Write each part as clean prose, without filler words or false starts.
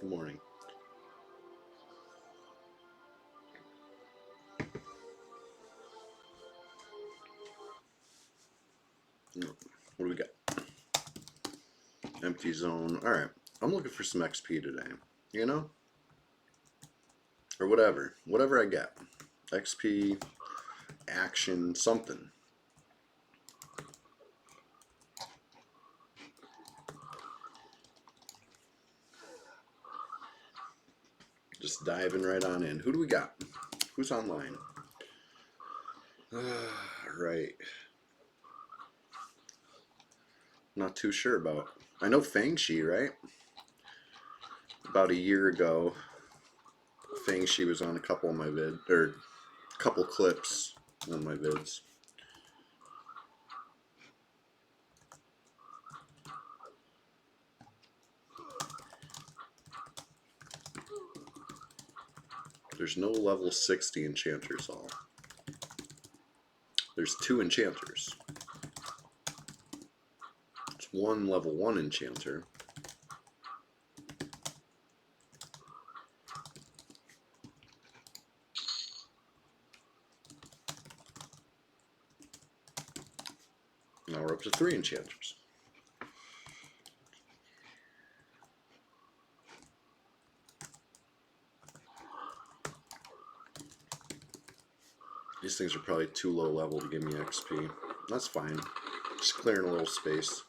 Good morning. What do we got? Empty zone. Alright. I'm looking for some XP today. You know? Or whatever. Whatever I get. XP, action, something. Just diving right on in. Who do we got? Who's online? Right. Not too sure about. I know Fangshi, right? About a year ago, Fangshi was on a couple of my vids, or a couple clips on my vids. There's no level 60 enchanters all. There's 2 enchanters. It's 1 level 1 enchanter. Now we're up to 3 enchanters. These things are probably too low level to give me XP. That's fine. Just clearing a little space.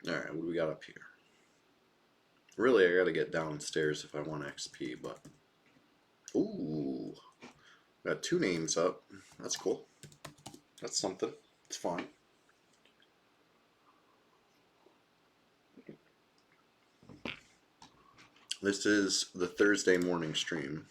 Alright, what do we got up here? Really, I gotta get downstairs if I want XP, but... Ooh! Got 2 names up. That's cool. That's something. It's fun. This is the Thursday morning stream.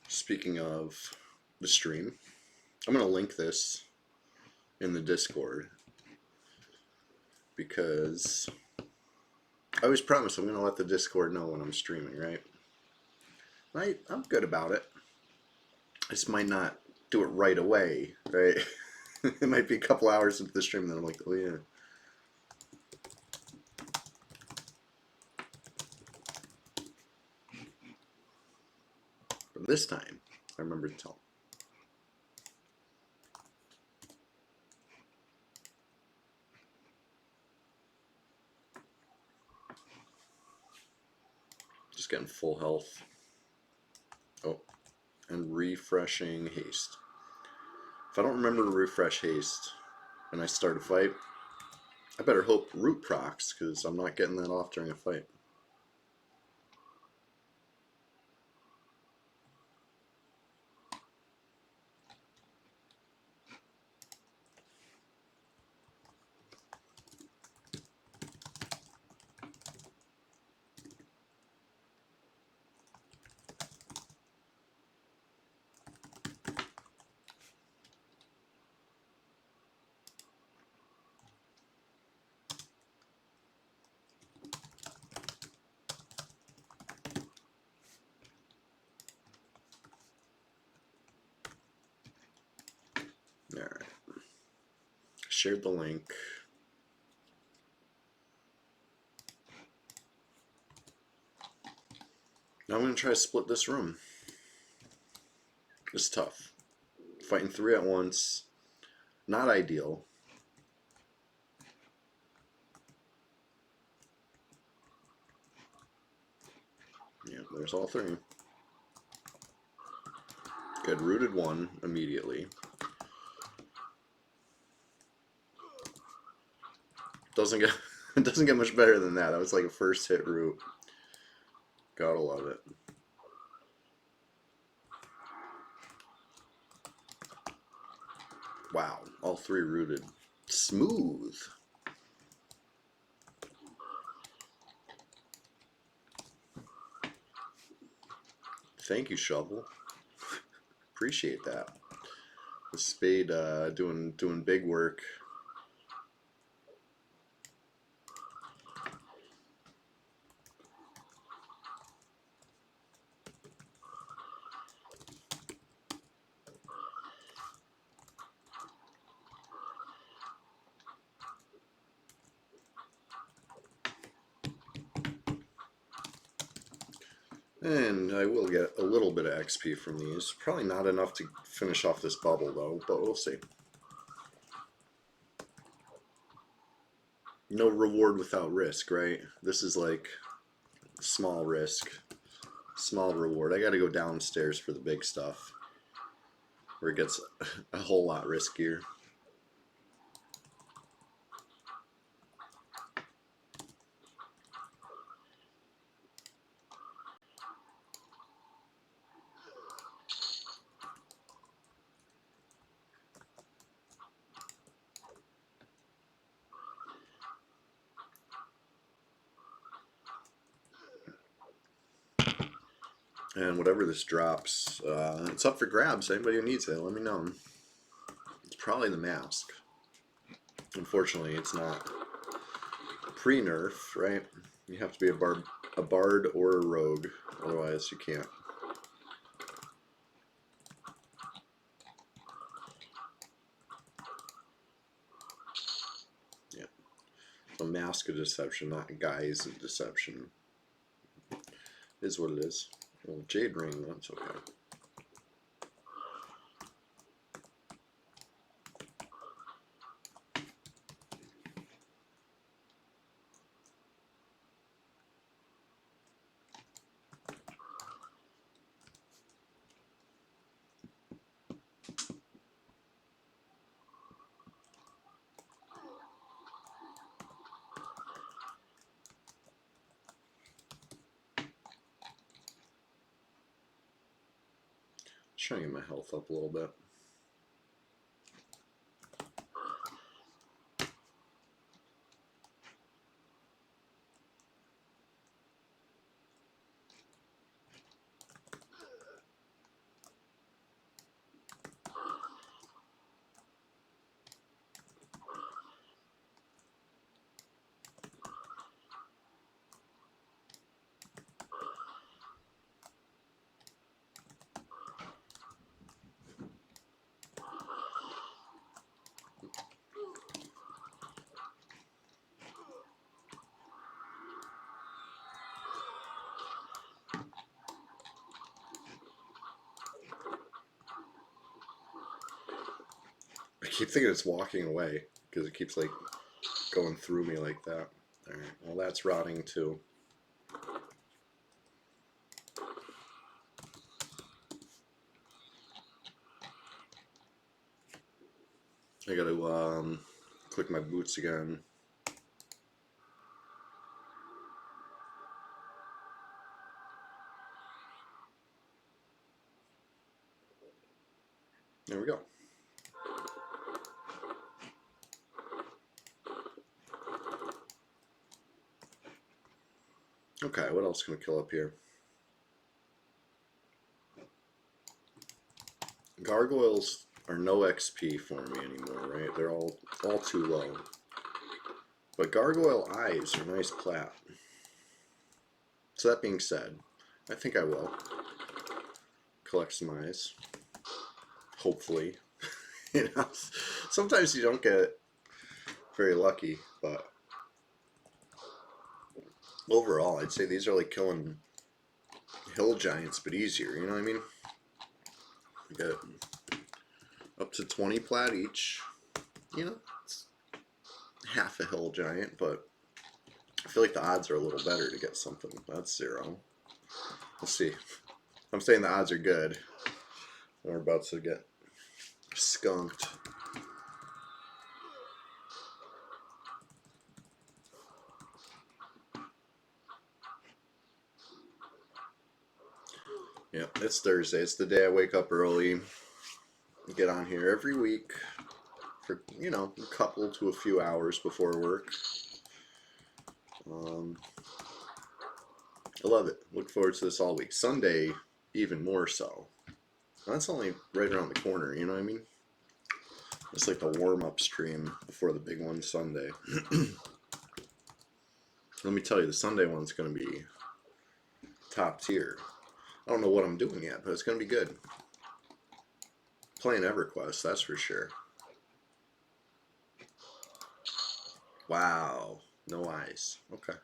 Speaking of the stream, I'm going to link this in the Discord because I always promise I'm going to let the Discord know when I'm streaming, right? I'm good about it. I just might not do it right away, right? It might be a couple hours into the stream and then I'm like, oh yeah. But this time, I remember to tell them. Just getting full health. Oh, and refreshing haste. If I don't remember to refresh haste and I start a fight, I better hope root procs because I'm not getting that off during a fight. Alright. Shared the link. Now I'm going to try to split this room. It's tough. Fighting 3 at once. Not ideal. Yeah, there's all 3. Good, rooted 1 immediately. Doesn't get It doesn't get much better than that. That was like a first hit root. Gotta love it. Wow, all three rooted. Smooth. Thank you, Shovel. Appreciate that. The spade doing big work. And I will get a little bit of XP from these. Probably not enough to finish off this bubble though, but we'll see. No reward without risk, right? This is like small risk, small reward. I gotta go downstairs for the big stuff, where it gets a whole lot riskier. And whatever this drops, it's up for grabs. Anybody who needs it, let me know. It's probably the mask. Unfortunately, it's not pre-nerf, right? You have to be a bard or a rogue, otherwise you can't. Yeah, a mask of deception, not a guise of deception. Is what it is. Well, jade ring, that's okay. Just trying to get my health up a little bit. I keep thinking it's walking away because it keeps like going through me like that. Alright, well that's rotting too. I gotta click my boots again. There we go. Okay, what else can we kill up here? Gargoyles are no XP for me anymore, right? They're all too low. But gargoyle eyes are nice plat. So that being said, I think I will collect some eyes. Hopefully. You know, sometimes you don't get very lucky, but overall, I'd say these are like killing hill giants, but easier. You know what I mean? We got up to 20 plat each. You know, it's half a hill giant, but I feel like the odds are a little better to get something. That's 0. We'll see. I'm saying the odds are good. We're about to get skunked. Yeah, it's Thursday. It's the day I wake up early, get on here every week for, you know, a couple to a few hours before work. Um, I love it. Look forward to this all week. Sunday, even more so. That's only right around the corner, you know what I mean? It's like the warm-up stream before the big one Sunday. Let me tell you, the Sunday one's going to be top tier. I don't know what I'm doing yet, but it's going to be good. Playing EverQuest, that's for sure. Wow. No eyes. Okay.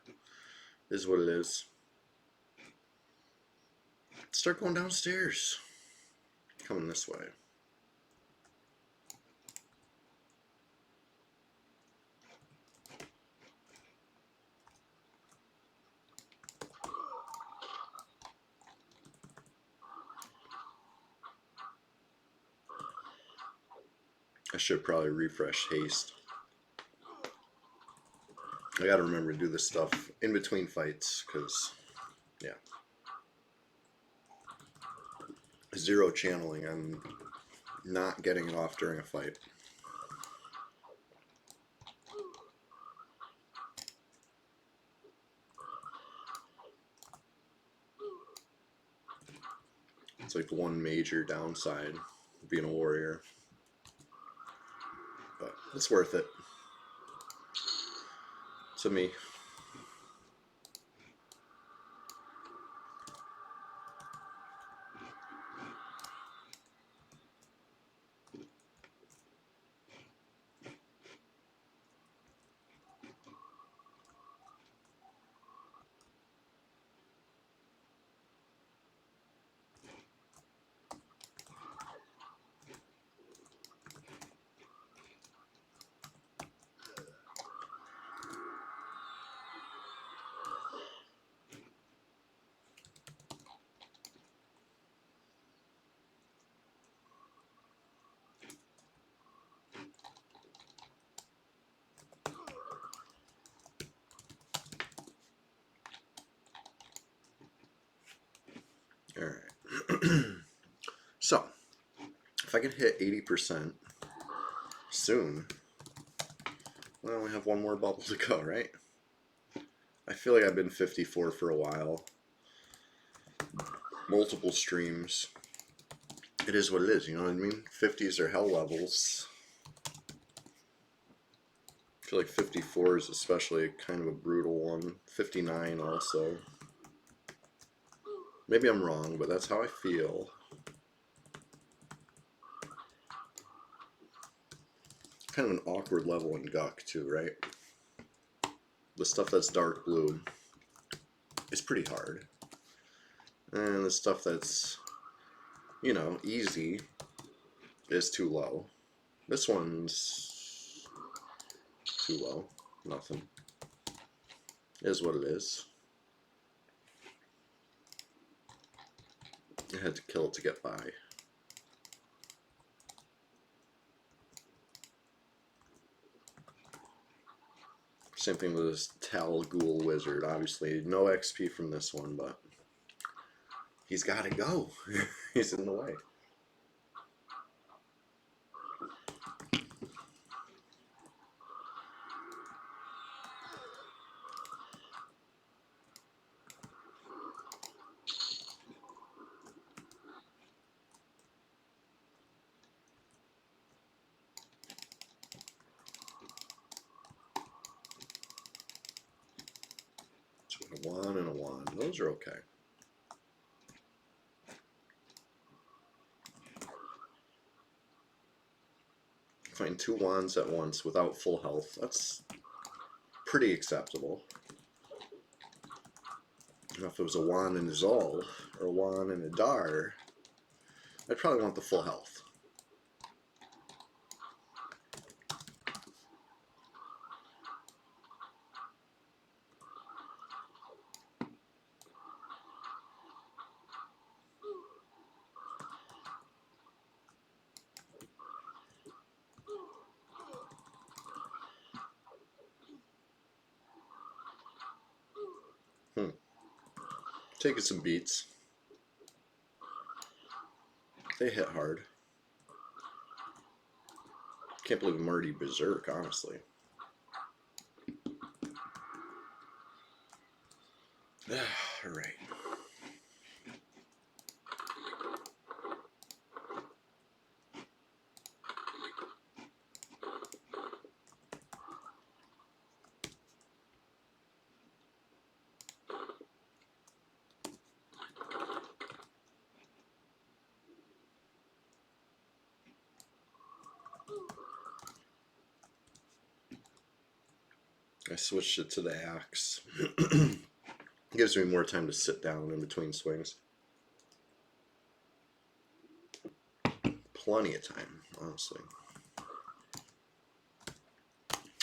This is what it is. Start going downstairs. Coming this way. I should probably refresh haste. I gotta remember to do this stuff in between fights, because, yeah. Zero channeling. I'm not getting it off during a fight. It's like the one major downside of being a warrior. But it's worth it. To me. Alright. So, if I can hit 80% soon, well, we have one more bubble to go, right? I feel like I've been 54 for a while. Multiple streams. It is what it is, you know what I mean? 50s are hell levels. I feel like 54 is especially kind of a brutal one. 59 also. Maybe I'm wrong, but that's how I feel. Kind of an awkward level in Guk too, right? The stuff that's dark blue is pretty hard. And the stuff that's, you know, easy is too low. This one's too low. Nothing. Is what it is. I had to kill it to get by. Same thing with this Tal Ghul Wizard. Obviously, no XP from this one, but he's got to go. He's in the way. A 1 and a 1. Those are okay. Fighting 2 wands at once without full health. That's pretty acceptable. Now, if it was a wand and a Zol, or a wand and a Dar, I'd probably want the full health. Taking some beats. They hit hard. Can't believe I'm already berserk, honestly. All right. I switched it to the axe. Gives me more time to sit down in between swings. Plenty of time, honestly.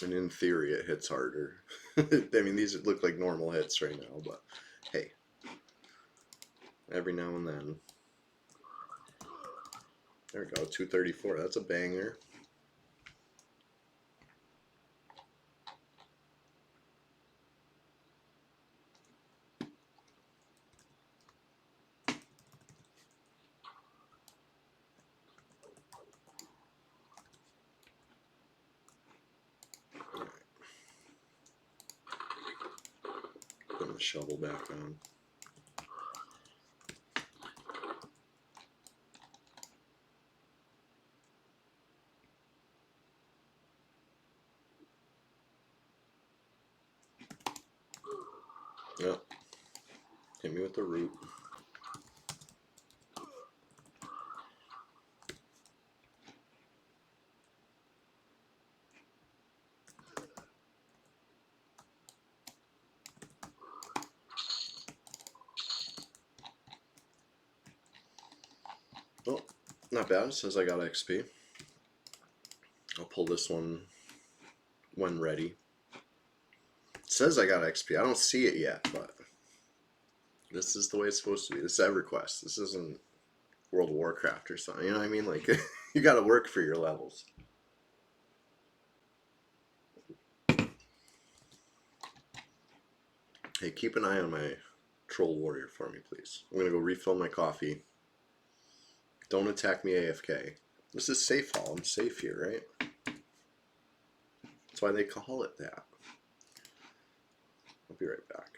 And in theory, it hits harder. I mean, these look like normal hits right now, but hey, every now and then. There we go, 234. That's a banger. Putting the shovel back on. Yep. Hit me with the root. Oh, not bad. It says I got XP. I'll pull this one when ready. It says I got XP. I don't see it yet, but this is the way it's supposed to be. This is EverQuest. This isn't World of Warcraft or something. You know what I mean? Like, you gotta work for your levels. Hey, keep an eye on my Troll Warrior for me, please. I'm gonna go refill my coffee. Don't attack me AFK. This is safe hall. I'm safe here, right? That's why they call it that. I'll be right back.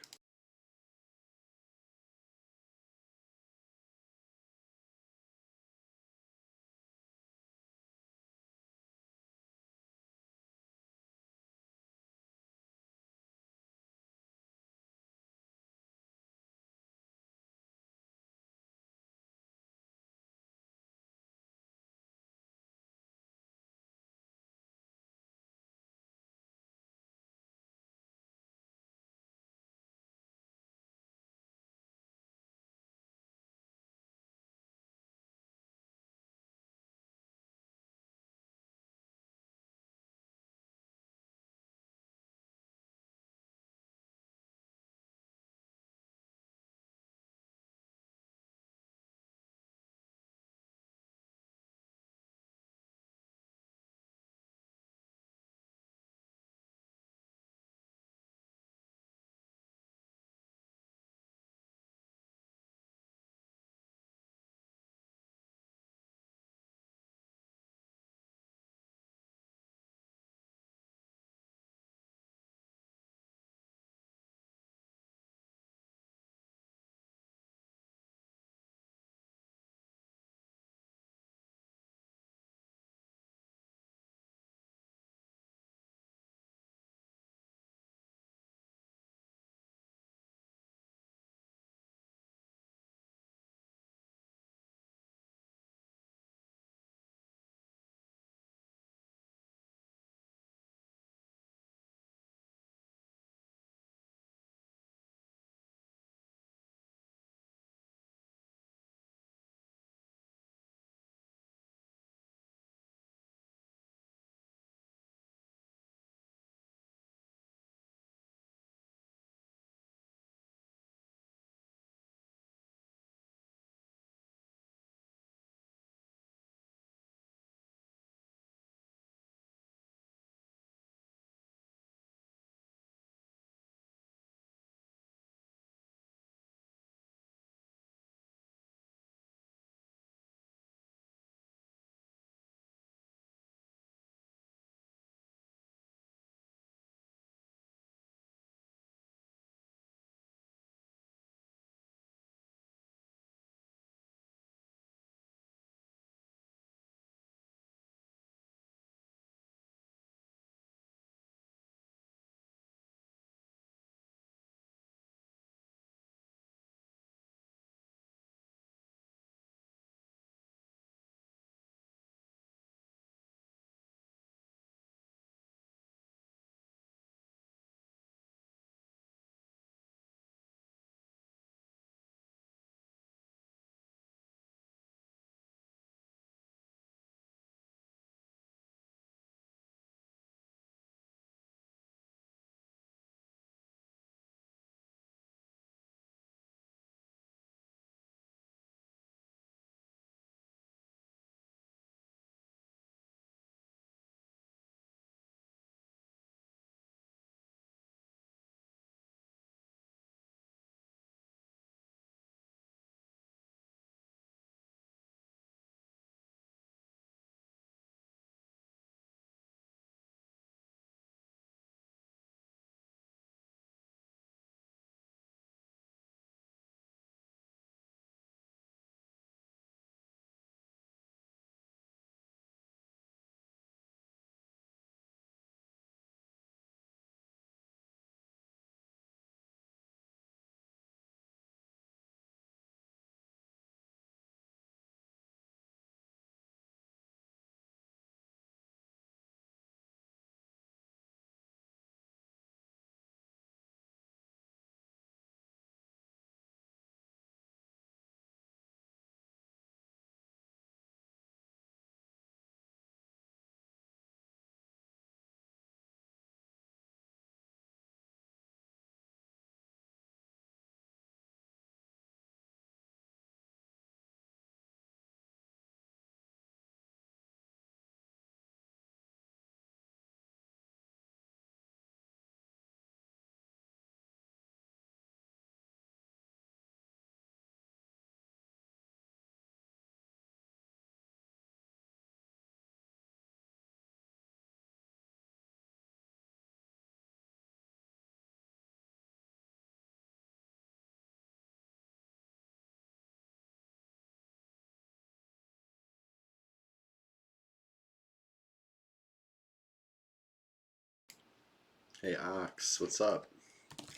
Hey Ox, what's up?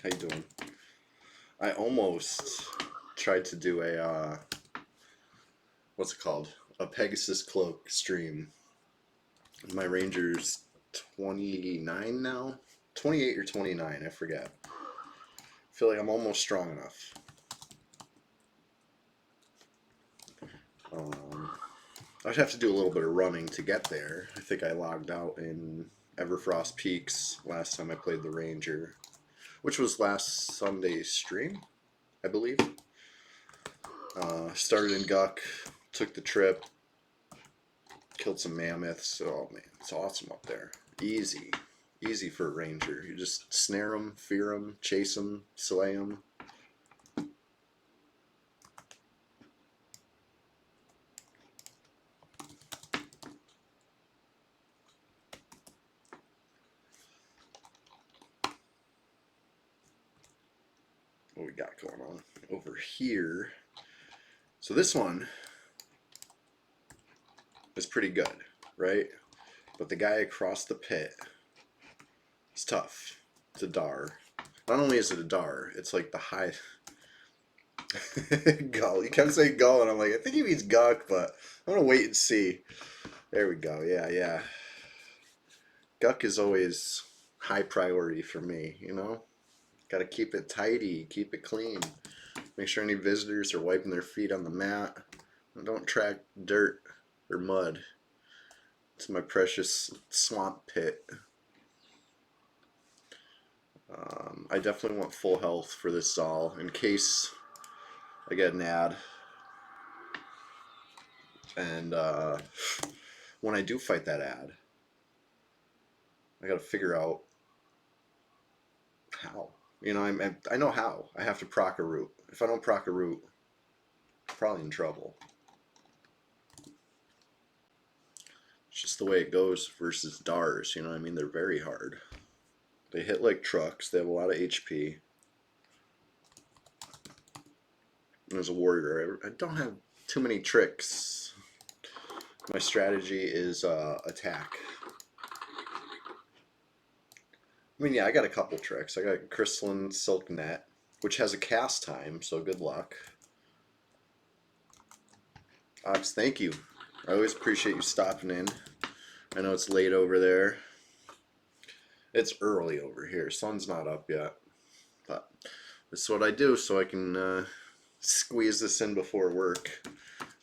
How you doing? I almost tried to do a what's it called? A Pegasus Cloak stream. My Ranger's 29 now? 28 or 29, I forget. I feel like I'm almost strong enough. I'd have to do a little bit of running to get there. I think I logged out in Everfrost Peaks last time I played the Ranger, which was last Sunday's stream, I believe. Started in Guck, took the trip, killed some mammoths. Oh man, it's awesome up there. Easy. Easy for a ranger. You just snare them, fear them, chase them, slay them. What we got going on over here? So this one is pretty good, right? But the guy across the pit is tough. It's a dar. Not only is it a dar, it's like the high... Gull. You kept saying gull, and I'm like, I think he means guck, but I'm going to wait and see. There we go. Yeah, yeah. Guck is always high priority for me, you know? Got to keep it tidy, keep it clean. Make sure any visitors are wiping their feet on the mat. And don't track dirt or mud. It's my precious swamp pit. I definitely want full health for this Zal in case I get an ad. And when I do fight that ad, I got to figure out how. You know, I know how. I have to proc a root. If I don't proc a root, I'm probably in trouble. It's just the way it goes versus Dars, you know what I mean? They're very hard. They hit like trucks. They have a lot of HP. And as a warrior, I don't have too many tricks. My strategy is attack. I mean, yeah, I got a couple tricks. I got Crystalline Silk Net, which has a cast time, so good luck. Ox, thank you. I always appreciate you stopping in. I know it's late over there. It's early over here. Sun's not up yet. But this is what I do so I can squeeze this in before work.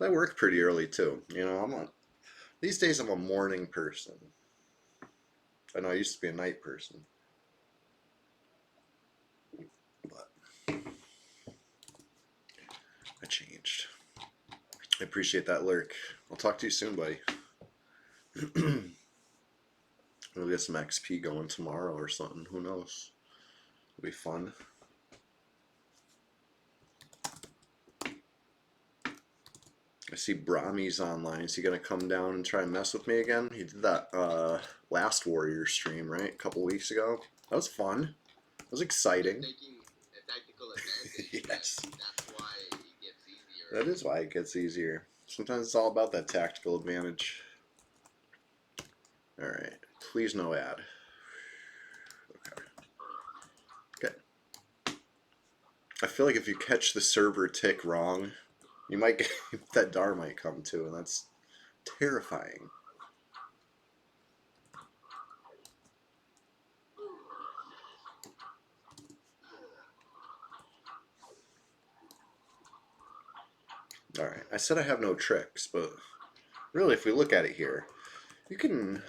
I work pretty early too. You know, these days I'm a morning person. I know I used to be a night person. But I changed. I appreciate that lurk. I'll talk to you soon, buddy. We'll get some XP going tomorrow or something. Who knows? It'll be fun. I see Brahmi's online. Is he going to come down and try and mess with me again? He did that last Warrior stream, right? A couple weeks ago. That was fun. It was exciting. Yes. That's why it gets easier. That is why it gets easier. Sometimes it's all about that tactical advantage. Alright. Please no ad. Okay. Good. I feel like if you catch the server tick wrong, you might get that Dar might come too, and that's terrifying. Alright, I said I have no tricks, but really if we look at it here, you can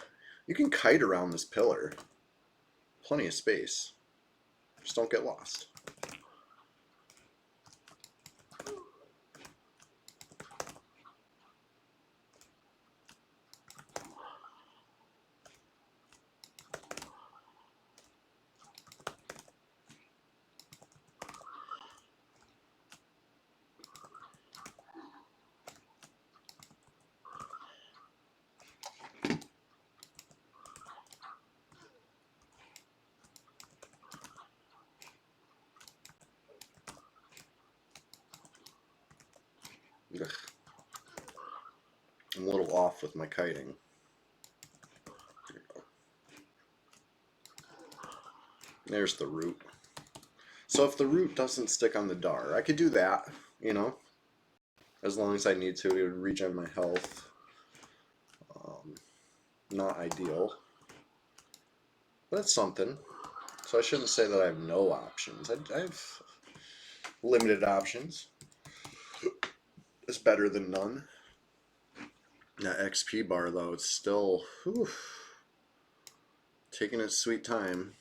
kite around this pillar. Plenty of space. Just don't get lost. Ugh. I'm a little off with my kiting. There you go. There's the root. So if the root doesn't stick on the Dar, I could do that, you know, as long as I need to. It would regen my health. Not ideal, but it's something. So I shouldn't say that I have no options. I have limited options. It's better than none. That XP bar, though, it's still taking its sweet time.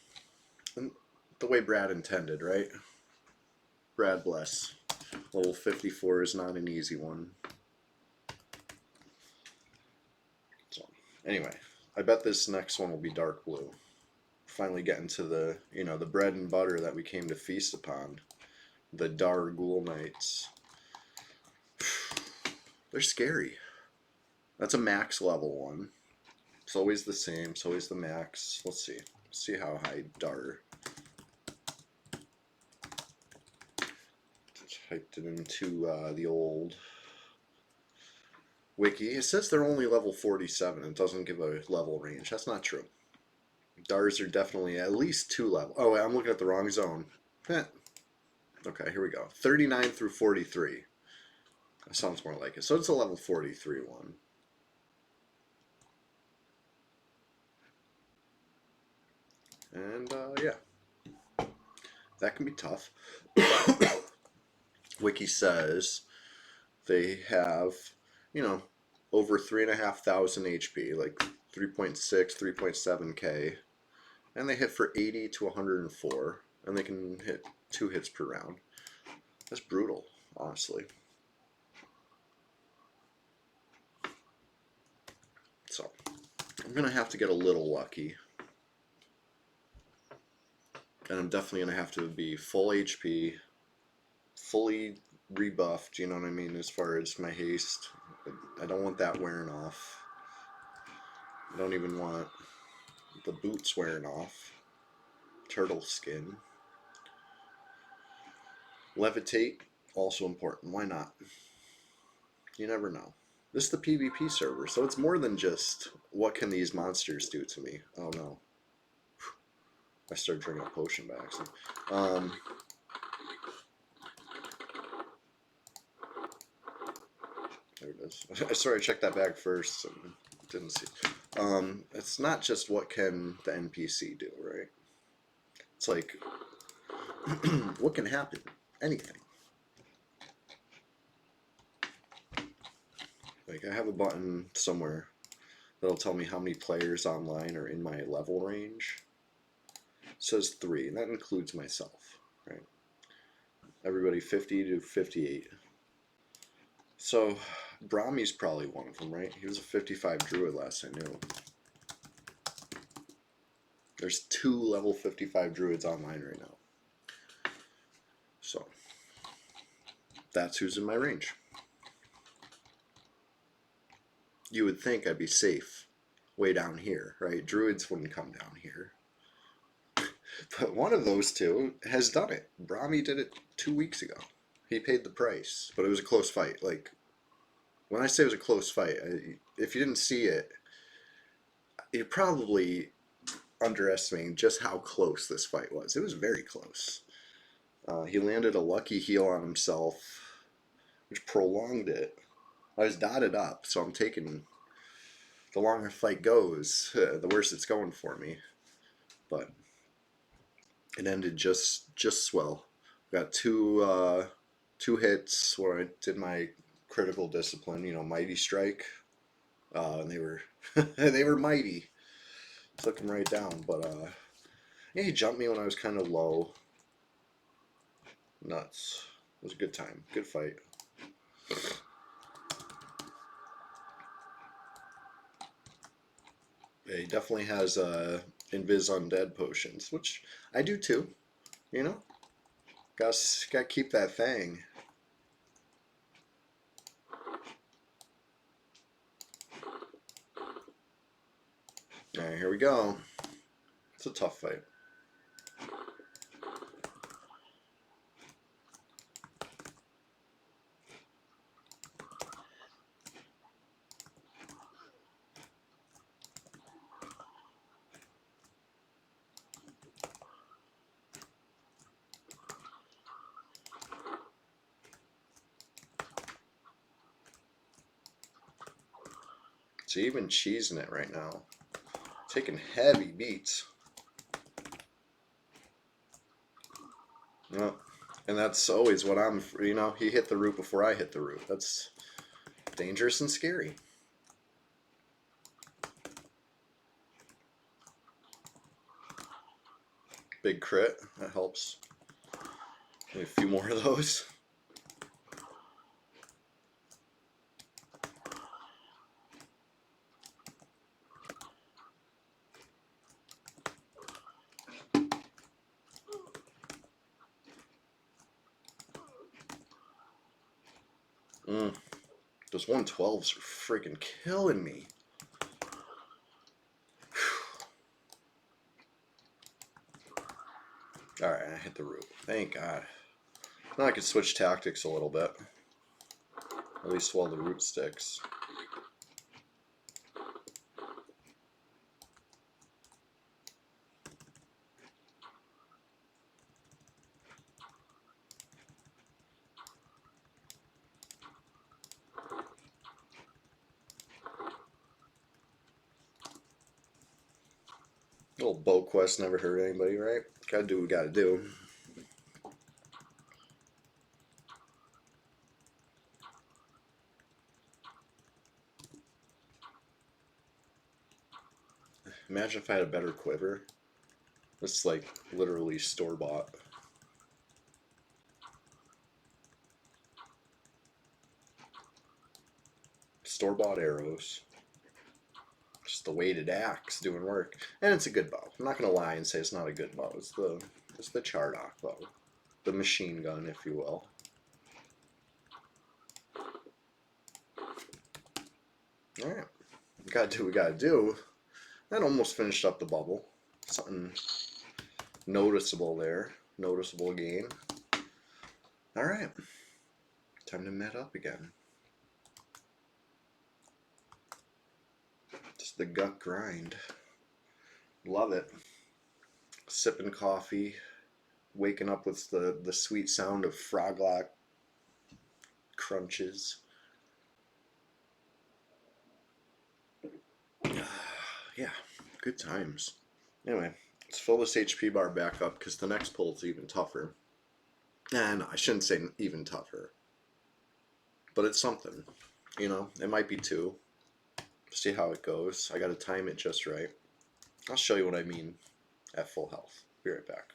And the way Brad intended, right? Brad bless. Level 54 is not an easy one. So, anyway, I bet this next one will be dark blue. Finally getting to the, you know, the bread and butter that we came to feast upon. The Dar Ghoul Knights. They're scary. That's a max level one. It's always the same. It's always the max. Let's see. See how high Dar. Typed it into the old wiki. It says they're only level 47. It doesn't give a level range. That's not true. Dars are definitely at least 2 level. Oh, wait, I'm looking at the wrong zone. Okay, here we go. 39 through 43. That sounds more like it. So it's a level 43 one. And yeah, that can be tough. Wiki says they have, you know, over 3,500 HP, like 3.6, 3.7k, and they hit for 80 to 104, and they can hit 2 hits per round. That's brutal, honestly. So I'm gonna have to get a little lucky. And I'm definitely going to have to be full HP, fully rebuffed, you know what I mean, as far as my haste. I don't want that wearing off. I don't even want the boots wearing off. Turtle skin. Levitate, also important. Why not? You never know. This is the PvP server, so it's more than just what can these monsters do to me. Oh no. I started drinking a potion by accident. There it is. Sorry, I checked that bag first and didn't see. It's not just what can the NPC do, right? It's like, what can happen? Anything. Like, I have a button somewhere that'll tell me how many players online are in my level range. It says 3, and that includes myself, right? Everybody 50 to 58. So, Brahmi's probably one of them, right? He was a 55 druid last I knew. There's 2 level 55 druids online right now. So, that's who's in my range. You would think I'd be safe way down here, right? Druids wouldn't come down here. But one of those 2 has done it. Brahmi did it 2 weeks ago. He paid the price, but it was a close fight. Like, when I say it was a close fight, if you didn't see it, you're probably underestimating just how close this fight was. It was very close. He landed a lucky heal on himself, which prolonged it. I was dotted up, so I'm taking... The longer the fight goes, the worse it's going for me. But it ended just swell. Got 2 hits where I did my critical discipline, you know, mighty strike. And they were they were mighty. Took him right down, but yeah, he jumped me when I was kind of low. Nuts. It was a good time. Good fight. Yeah, he definitely has invis undead potions, which I do too. You know, gotta keep that thing. All right, here we go. It's a tough fight. It's even cheesing it right now. Taking heavy beats. Well, and that's always what I'm, you know, he hit the root before I hit the root. That's dangerous and scary. Big crit, that helps. Maybe a few more of those. Those 112s are freaking killing me. Alright, I hit the root. Thank God. Now I can switch tactics a little bit. At least while the root sticks. Little bow quest never hurt anybody, right? Gotta do what we gotta do. Imagine if I had a better quiver. It's like literally store-bought. Store-bought arrows. Just the weighted axe doing work. And it's a good bow. I'm not gonna lie and say it's not a good bow. It's the Chardock bow. The machine gun, if you will. Alright. Gotta do what we gotta do. That almost finished up the bubble. Something noticeable there. Noticeable gain. Alright. Time to met up again. Just the gut grind. Love it. Sipping coffee. Waking up with the sweet sound of froglock crunches. Yeah, good times. Anyway, let's fill this HP bar back up because the next pull is even tougher. Nah, no, I shouldn't say even tougher. But it's something. You know, it might be two. See how it goes. I gotta time it just right. I'll show you what I mean at full health. Be right back.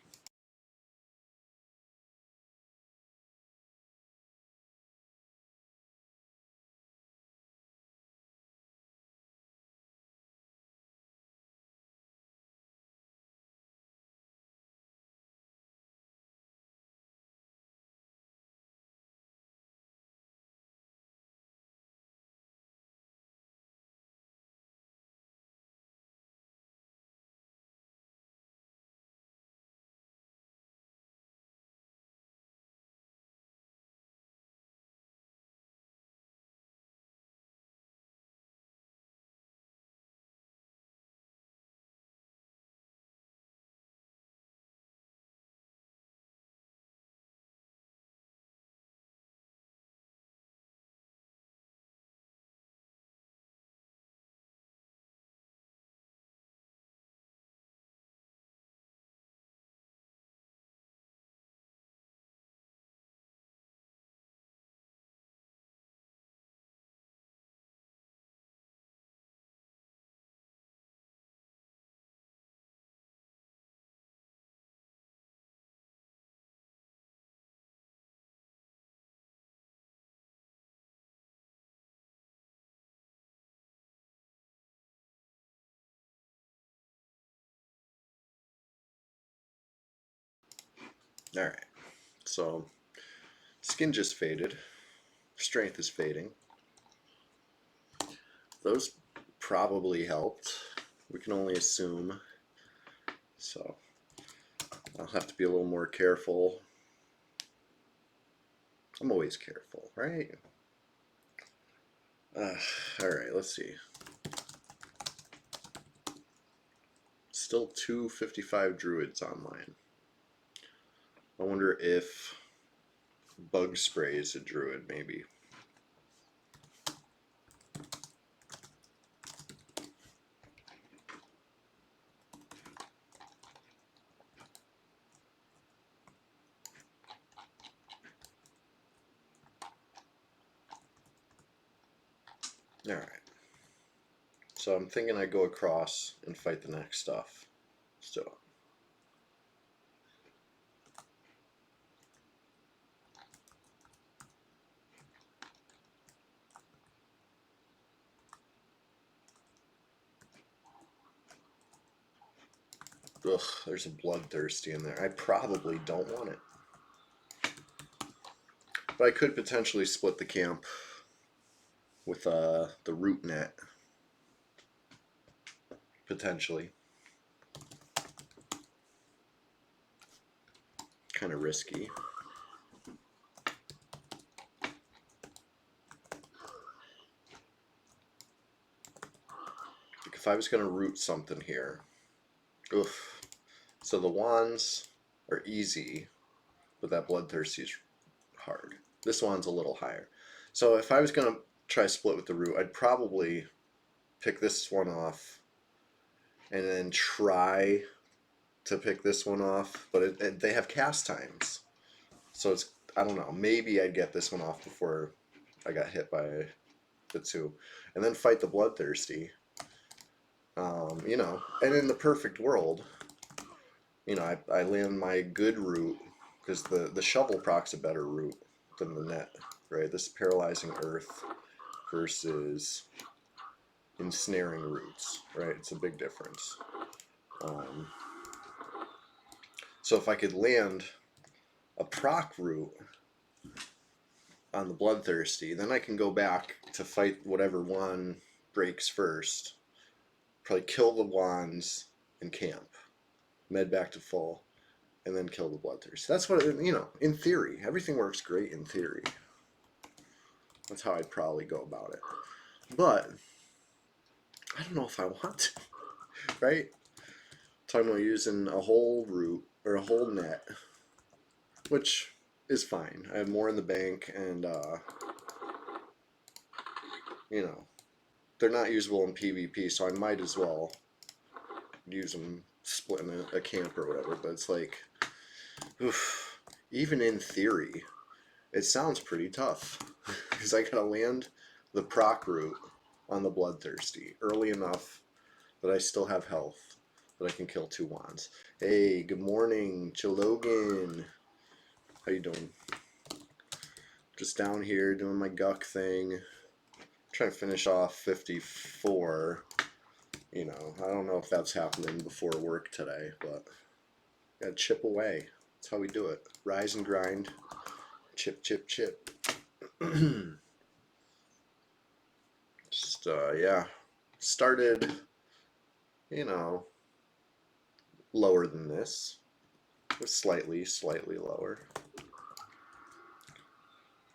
Alright. So, skin just faded. Strength is fading. Those probably helped. We can only assume. So, I'll have to be a little more careful. I'm always careful, right? Alright, let's see. Still 255 druids online. I wonder if bug spray is a druid, maybe. Alright. So I'm thinking I go across and fight the next stuff. So. Ugh, there's a bloodthirsty in there. I probably don't want it. But I could potentially split the camp with the root net. Potentially. Kind of risky. Like if I was going to root something here. Oof. So the wands are easy, but that bloodthirsty is hard. This one's a little higher. So if I was going to try split with the root, I'd probably pick this one off and then try to pick this one off, but they have cast times. So it's, I don't know, maybe I'd get this one off before I got hit by the two. And then fight the bloodthirsty. You know, and in the perfect world, you know, I land my good root, because the shovel proc's a better root than the net, right? This is paralyzing earth versus ensnaring roots, right? It's a big difference. So if I could land a proc root on the bloodthirsty, then I can go back to fight whatever one breaks first. Probably kill the wands and camp, med back to full, and then kill the bloodthirst. That's what, you know, in theory. Everything works great in theory. That's how I'd probably go about it. But I don't know if I want to, right? Talking about using a whole root or a whole net, which is fine. I have more in the bank, and you know, they're not usable in PvP, so I might as well use them splitting a camp or whatever. But it's like, oof, even in theory, it sounds pretty tough, because I gotta land the proc root on the bloodthirsty early enough that I still have health, that I can kill two wands. Hey, good morning, Chilogan. How you doing? Just down here doing my guck thing. Trying to finish off 54. You know, I don't know if that's happening before work today, but gotta chip away. That's how we do it. Rise and grind. Chip, chip, chip. Just, yeah. Started, you know, lower than this. It was slightly lower.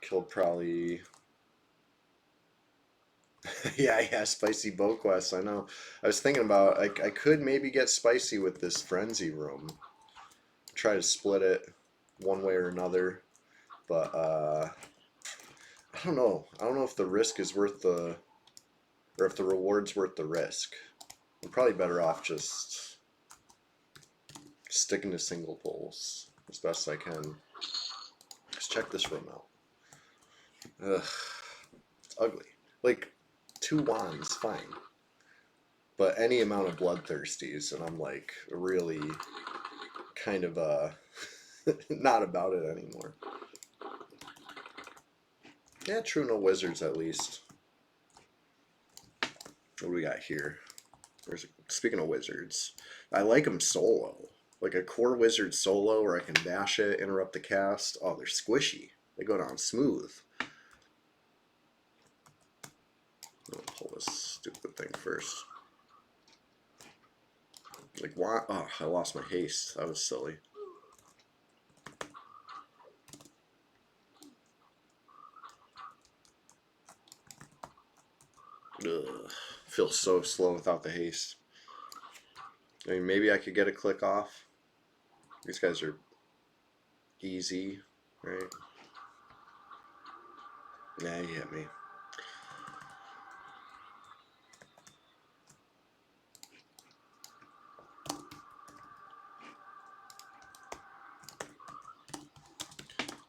Killed probably... yeah, spicy bow quest, I know. I was thinking about, I could maybe get spicy with this frenzy room. Try to split it one way or another. But, I don't know. I don't know if the risk is worth the... or if the reward's worth the risk. I'm probably better off just sticking to single pulls as best I can. Let's check this room out. Ugh. It's ugly. Like, two wands, fine. But any amount of bloodthirsties, and I'm like really kind of not about it anymore. Yeah, true, no wizards at least. What do we got here? Speaking of wizards, I like them solo. Like a core wizard solo where I can dash it, interrupt the cast. Oh, they're squishy. They go down smooth. I'll pull this stupid thing first. Like, why? Oh, I lost my haste. That was silly. Ugh. Feels so slow without the haste. I mean, maybe I could get a click off. These guys are easy, right? Nah, you hit me.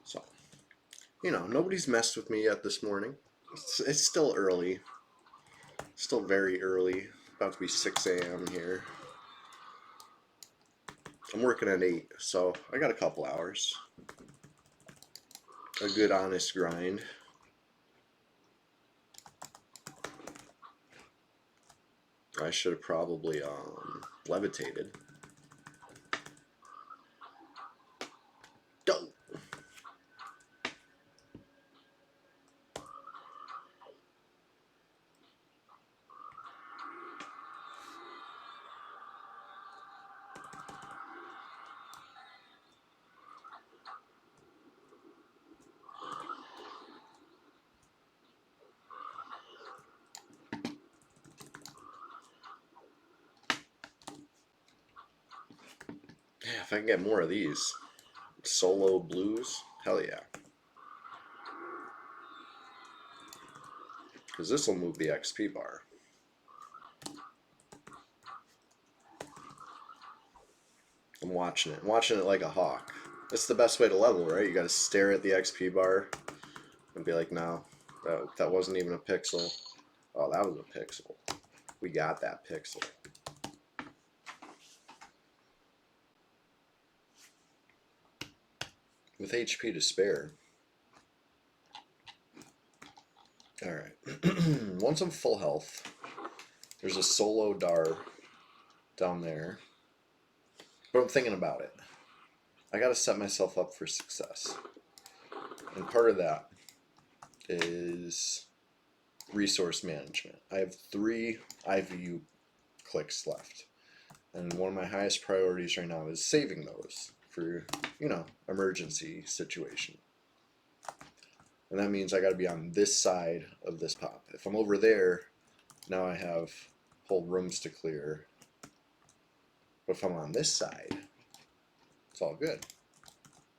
So, you know, nobody's messed with me yet this morning. It's still early. Still very early. About to be 6 a.m. here. I'm working at 8, so I got a couple hours. A good honest grind. I should have probably levitated. Don't. Yeah, if I can get more of these. Solo blues, hell yeah. Because this will move the XP bar. I'm watching it like a hawk. That's the best way to level, right? You gotta stare at the XP bar and be like, no, that wasn't even a pixel. Oh, that was a pixel. We got that pixel. With HP to spare. Alright. Once I'm full health, there's a solo Dar down there. But I'm thinking about it. I gotta set myself up for success. And part of that is resource management. I have 3 IVU clicks left. And one of my highest priorities right now is saving those for, you know, emergency situation. And that means I got to be on this side of this pop. If I'm over there, now I have whole rooms to clear. But if I'm on this side, it's all good.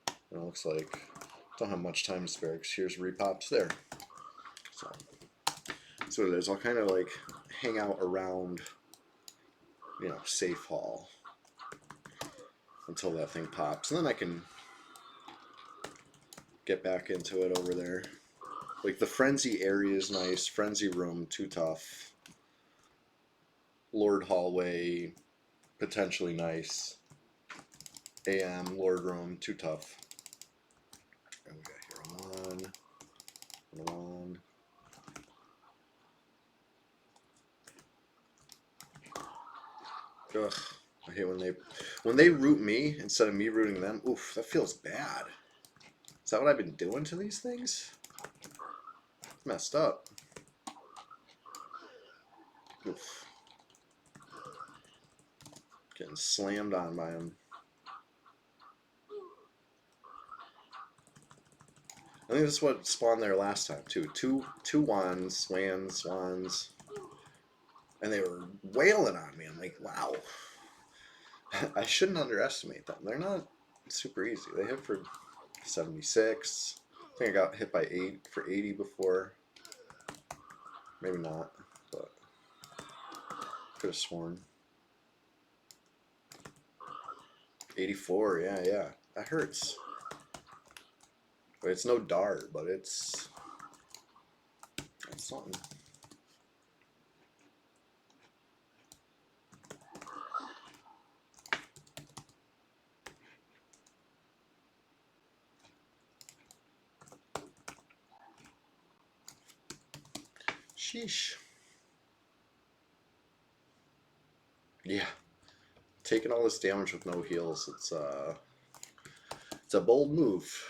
And it looks like I don't have much time to spare because here's repops there. So that's what it is. I'll kind of like hang out around, you know, safe hall until that thing pops. And then I can get back into it over there. Like the frenzy area is nice. Frenzy room, too tough. Lord hallway, potentially nice. AM, Lord room, too tough. And we got here on. Ugh, I hate when they root me instead of me rooting them. Oof, that feels bad. Is that what I've been doing to these things? It's messed up. Oof. Getting slammed on by him. I think this is what spawned there last time too. Two wands, swans, and they were wailing on me. I'm like, wow. I shouldn't underestimate them. They're not super easy. They hit for 76. I think I got hit by 8 for 80 before. Maybe not, but could have sworn. 84, yeah. That hurts. But it's no dart, but it's something. Sheesh. Yeah. Taking all this damage with no heals, it's a bold move.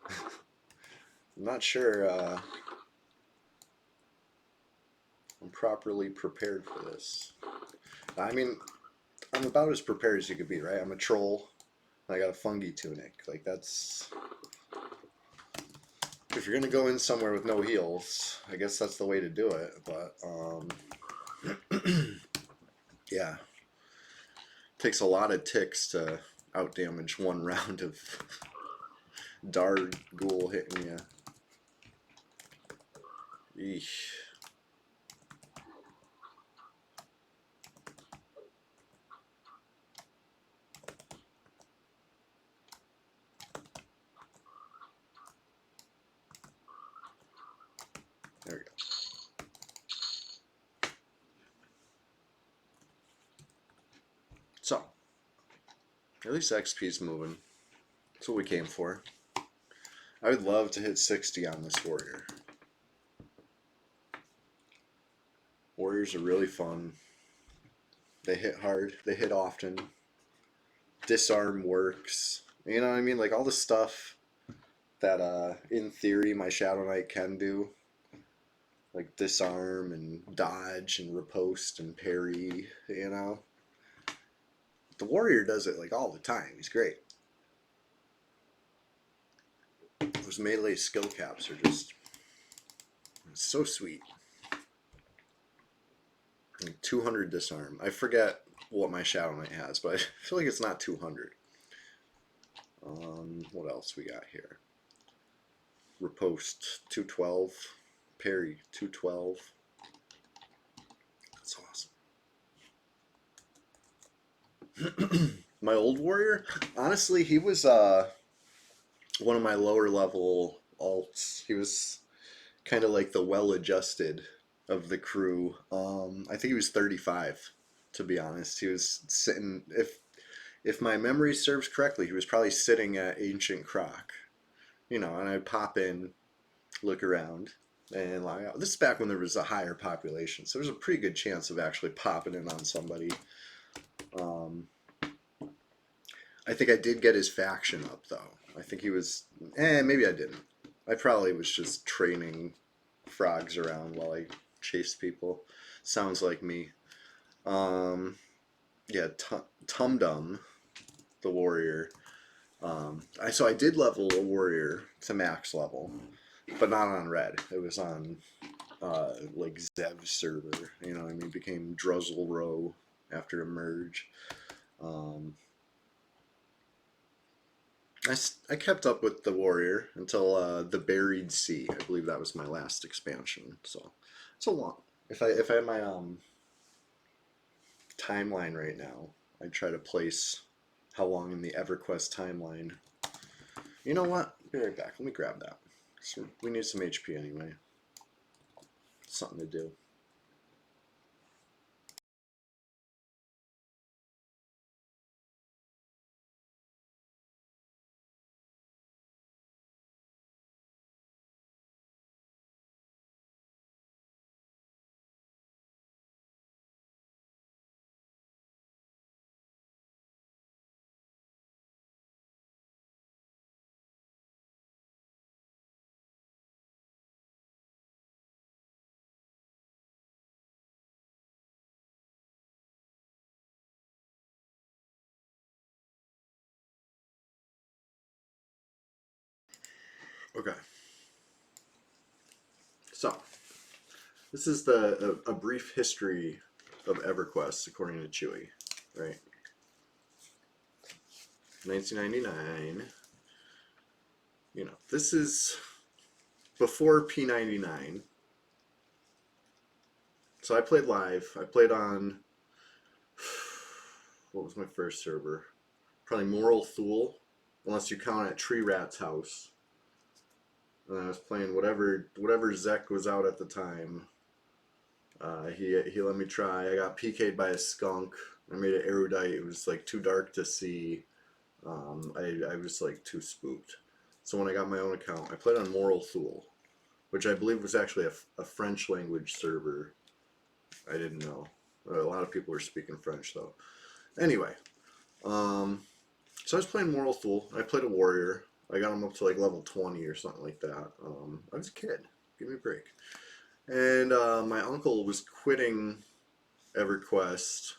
I'm not sure I'm properly prepared for this. I mean, I'm about as prepared as you could be, right? I'm a troll. I got a fungi tunic. Like, that's... If you're gonna go in somewhere with no heals, I guess that's the way to do it, but, yeah. Takes a lot of ticks to outdamage one round of Dard Ghoul hitting you. Eesh. There we go. At least XP's moving. That's what we came for. I would love to hit 60 on this warrior. Warriors are really fun. They hit hard. They hit often. Disarm works. You know what I mean? Like all the stuff that in theory my Shadow Knight can do. Like disarm and dodge and riposte and parry, you know. The warrior does it like all the time. He's great. Those melee skill caps are just so sweet. Like 200 disarm. I forget what my Shadow Knight has, but I feel like it's not 200. What else we got here? Riposte 212. Parry 212. That's awesome. My old warrior, honestly, he was one of my lower level alts. He was kind of like the well-adjusted of the crew. I think he was 35, to be honest. He was sitting, if my memory serves correctly, he was probably sitting at Ancient Croc, you know, and I'd pop in, look around, and log out. This is back when there was a higher population, so there's a pretty good chance of actually popping in on somebody. I think I did get his faction up, though. I think he was, maybe I didn't. I probably was just training frogs around while I chased people. Sounds like me. Yeah, Timdimm the Warrior. So I did level a warrior to max level, but not on red. It was on like Zev server. You know what I mean? Became Druzzle Row after a merge. I kept up with the warrior until the Buried Sea. I believe that was my last expansion. So it's a long. If I had my timeline right now, I'd try to place how long in the EverQuest timeline. You know what? Be right back. Let me grab that. So we need some HP anyway. Something to do. Okay. So this is a brief history of EverQuest according to Chewy, right? 1999. You know, this is before P99. So I played live. I played on, what was my first server? Probably Moral Thule, unless you count at Tree Rat's house. And I was playing whatever Zek was out at the time. He let me try. I got PK'd by a skunk. I made it erudite. It was like too dark to see. I was like too spooked. So when I got my own account, I played on Moral Thule, which I believe was actually a French language server. I didn't know. A lot of people were speaking French though. Anyway, so I was playing Moral Thule. I played a warrior. I got him up to like level 20 or something like that. I was a kid. Give me a break. And my uncle was quitting EverQuest.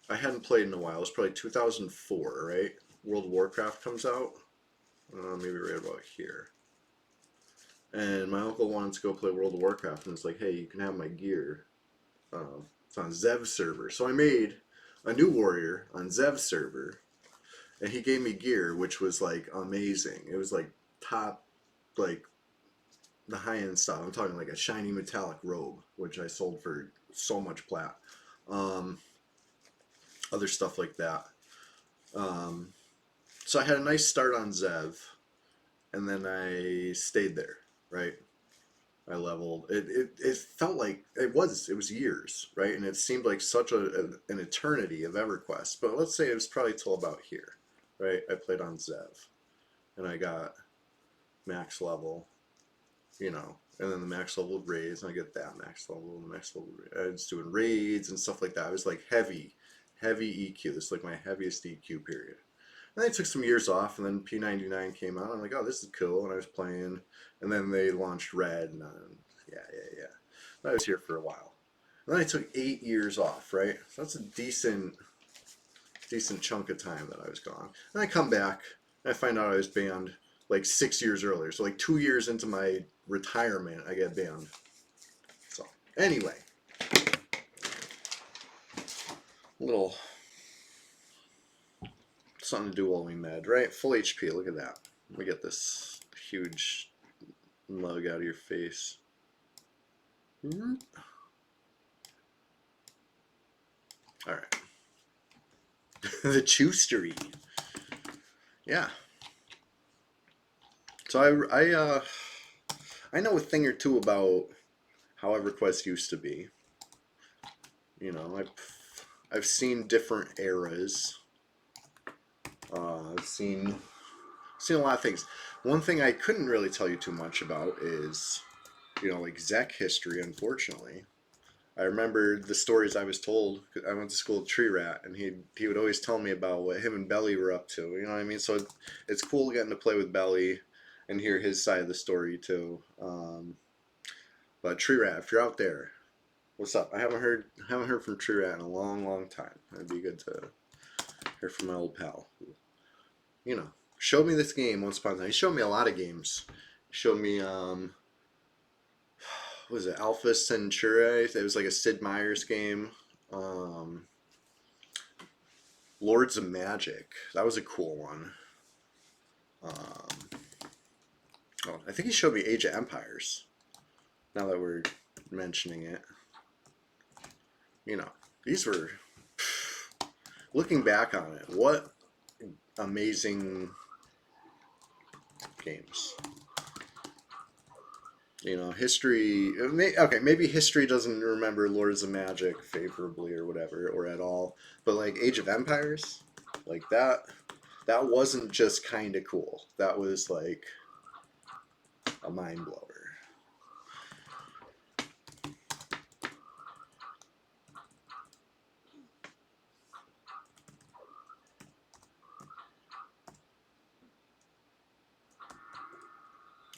I hadn't played in a while. It was probably 2004, right? World of Warcraft comes out. Maybe right about here. And my uncle wanted to go play World of Warcraft, and it's like, hey, you can have my gear. It's on Zev server. So I made a new warrior on Zev server, and he gave me gear, which was like amazing. It was like top, like the high-end stuff. I'm talking like a shiny metallic robe, which I sold for so much plat. Other stuff like that. So I had a nice start on Zev, and then I stayed there, right? I leveled. It felt like it was years, right? And it seemed like such an eternity of EverQuest. But let's say it was probably till about here, right? I played on Zev, and I got max level, you know, and then the max level would raise, and I get that max level, and the max level. I was doing raids and stuff like that. I was like heavy EQ. This is like my heaviest EQ period. And I took some years off, and then P99 came out. I'm like, oh, this is cool, and I was playing. And then they launched Red, and yeah. I was here for a while. And then I took 8 years off, right? So that's a decent chunk of time that I was gone. And I come back, and I find out I was banned like 6 years earlier. So like 2 years into my retirement, I get banned. So anyway, little something to do while we med, right? Full HP. Look at that. Let me get this huge mug out of your face. Mm-hmm. All right. The Choostery. Yeah. So I know a thing or two about how EverQuest used to be. You know, I've seen different eras. I've seen a lot of things. One thing I couldn't really tell you too much about is, you know, like Zek history. Unfortunately, I remember the stories I was told. I went to school with Tree Rat, and he would always tell me about what him and Belly were up to. You know what I mean? So it's cool getting to play with Belly and hear his side of the story too. But Tree Rat, if you're out there, what's up? I haven't heard from Tree Rat in a long time. It'd be good to hear from my old pal. You know, showed me this game once upon a time. He showed me a lot of games. He showed me what was it, Alpha Centauri? It was like a Sid Meier's game. Lords of Magic. That was a cool one. Oh, I think he showed me Age of Empires. Now that we're mentioning it, you know, these were, looking back on it, what amazing games. You know, history. Okay, maybe history doesn't remember Lords of Magic favorably or whatever, or at all. But like Age of Empires, like that wasn't just kind of cool. That was like a mind blower.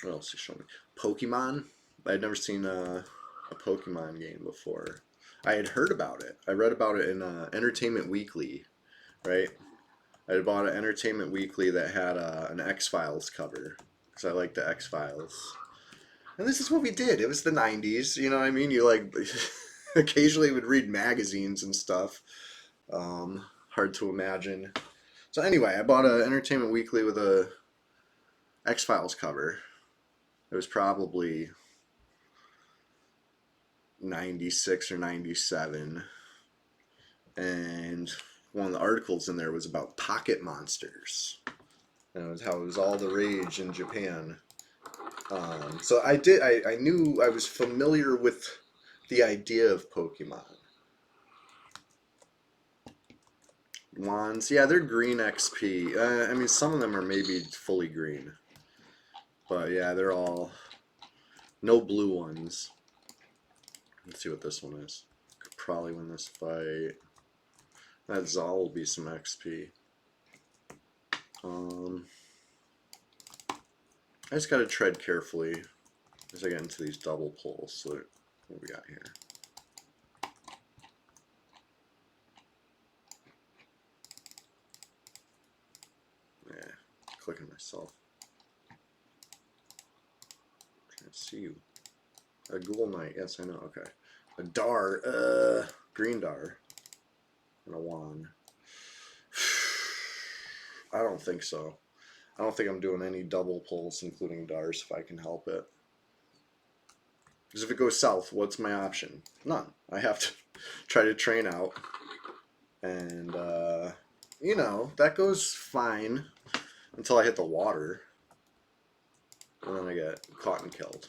What else he showed me? Pokemon. I'd never seen a Pokemon game before. I had heard about it. I read about it in Entertainment Weekly, right? I had bought an Entertainment Weekly that had an X-Files cover because I like the X-Files. And this is what we did. It was the 90s, you know what I mean? You like occasionally would read magazines and stuff. Hard to imagine. So anyway, I bought an Entertainment Weekly with a X-Files cover. It was probably 96 or 97. And one of the articles in there was about pocket monsters. And it was how it was all the rage in Japan. So I knew, I was familiar with the idea of Pokemon. Wands, yeah, they're green XP. I mean, some of them are maybe fully green. But yeah, they're all, no blue ones. Let's see what this one is. Could probably win this fight. That Zal will be some XP. I just gotta tread carefully as I get into these double pulls. So what we got here? Yeah, clicking myself. Can't see you. A Ghoul Knight, yes I know, okay. A Dar, green Dar. And a wand. I don't think so. I don't think I'm doing any double pulls, including Dars, if I can help it. Because if it goes south, what's my option? None. I have to try to train out. And, you know, that goes fine until I hit the water. And then I get caught and killed.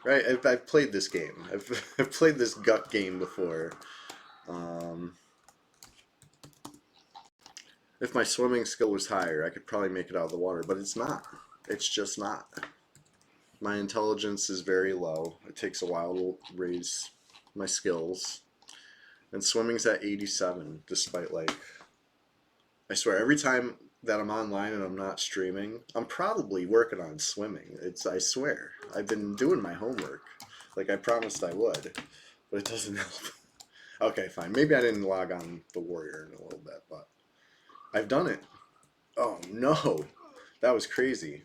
Right? I've played this game. I've played this gut game before. Um, if my swimming skill was higher, I could probably make it out of the water, but it's not. It's just not. My intelligence is very low. It takes a while to raise my skills. And swimming's at 87, despite like, I swear, every time that I'm online and I'm not streaming, I'm probably working on swimming. I swear. I've been doing my homework. Like I promised I would, but it doesn't help. Okay, fine. Maybe I didn't log on the Warrior in a little bit, but I've done it. Oh no, that was crazy.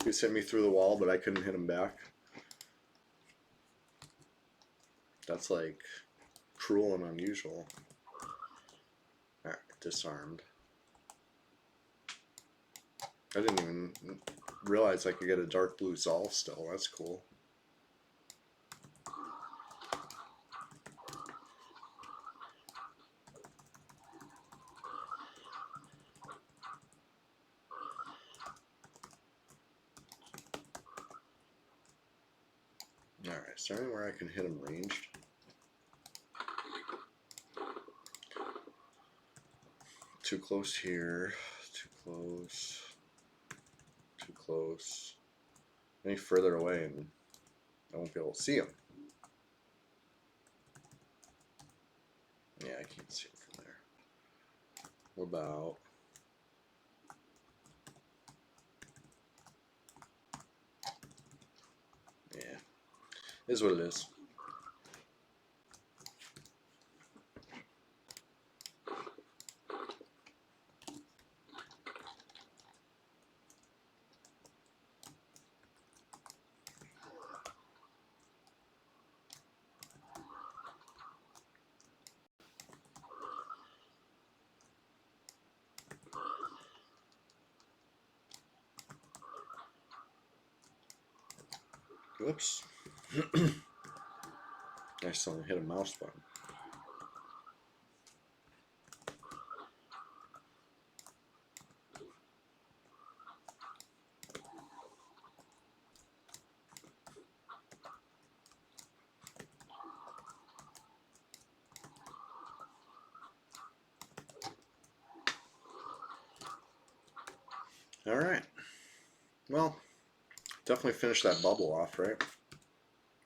He sent me through the wall, but I couldn't hit him back. That's like cruel and unusual. Alright, disarmed. I didn't even realize I could get a dark blue Zol still. That's cool. Alright, is there anywhere I can hit him ranged? Too close here. Too close. Too close. Any further away and I won't be able to see him. Yeah, I can't see him from there. What about... Yeah. Is what it is. Whoops. I still hit a mouse button. Alright. Well, definitely finished that bubble off, right?